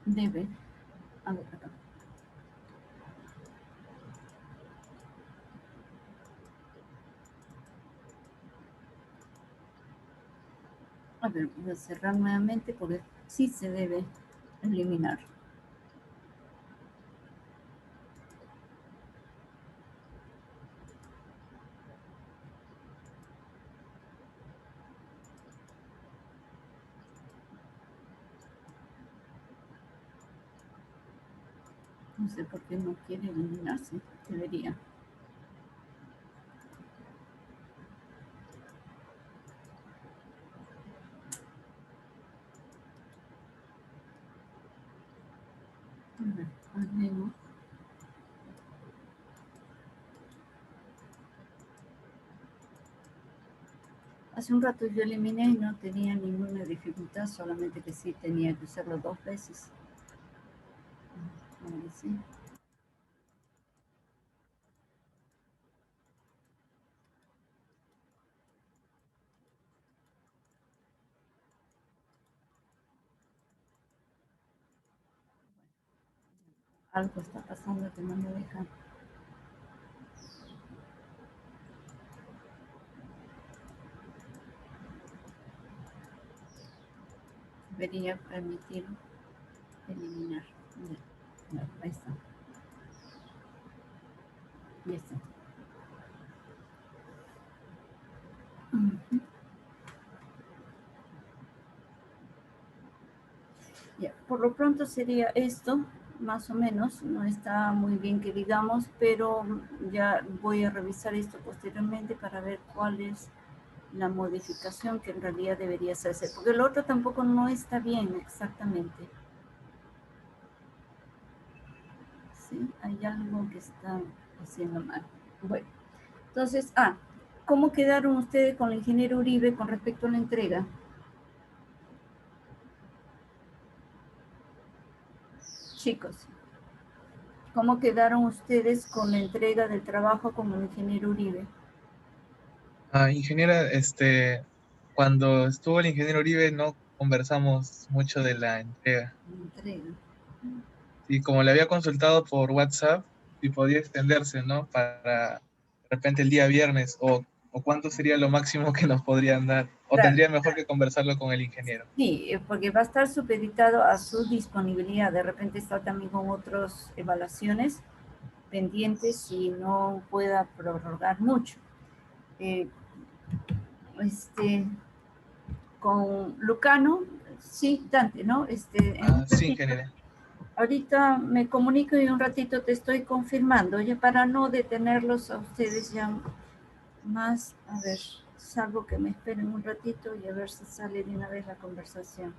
Debe, a ver acá. A ver, voy a cerrar nuevamente porque sí se debe eliminar. No sé por qué no quiere eliminarse. Debería. A ver, agrego. Hace un rato yo eliminé y no tenía ninguna dificultad, solamente que sí tenía que hacerlo 2 veces. Ahora sí. Algo está pasando que no me deja. Debería permitir eliminar. No, ahí está. Y está. Ya, por lo pronto sería esto. más o menos, no está muy bien que digamos, pero ya voy a revisar esto posteriormente para ver cuál es la modificación que en realidad debería hacerse, porque el otro tampoco no está bien exactamente. Sí, hay algo que está haciendo mal. Bueno, entonces, ¿cómo quedaron ustedes con el ingeniero Uribe con respecto a la entrega? Chicos, ¿cómo quedaron ustedes con la entrega del trabajo con el ingeniero Uribe? Ingeniera, cuando estuvo el ingeniero Uribe no conversamos mucho de la entrega. Entrega. Y como le había consultado por WhatsApp, si podía extenderse, ¿no? Para de repente el día viernes, o cuánto sería lo máximo que nos podrían dar, o Claro, tendría mejor que conversarlo con el ingeniero. sí, porque va a estar supeditado a su disponibilidad. De repente está también con otras evaluaciones pendientes y no pueda prorrogar mucho. Eh, este, con Lucano, sí, Dante, ¿no? En un Sí, ratito, ingeniera. ahorita me comunico y un ratito te estoy confirmando, ya para no detenerlos a ustedes ya más, a ver, salvo que me esperen un ratito y a ver si sale de una vez la conversación.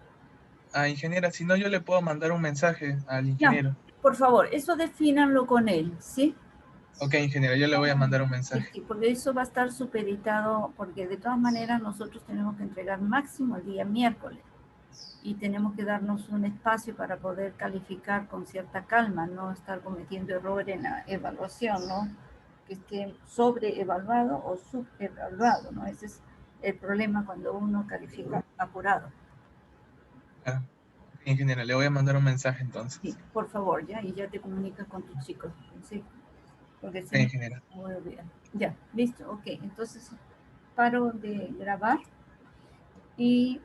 Ingeniera, si no, yo le puedo mandar un mensaje al No, ingeniero. por favor, eso defínanlo con él, ¿sí? Ok, ingeniero, yo le voy a mandar un Sí, mensaje. sí, porque eso va a estar supeditado, porque de todas maneras nosotros tenemos que entregar máximo el día miércoles y tenemos que darnos un espacio para poder calificar con cierta calma, no estar cometiendo errores en la evaluación, ¿no? Que esté sobreevaluado o subevaluado, ¿no? Ese es el problema cuando uno califica apurado. Ah, ok, ingeniera, le voy a mandar un mensaje Sí, entonces. por favor, ya, y ya te comunicas con tus chicos, ¿sí? Porque Ok, si no, ingeniera. me voy a olvidar. Ya, listo, ok. Entonces, paro de grabar y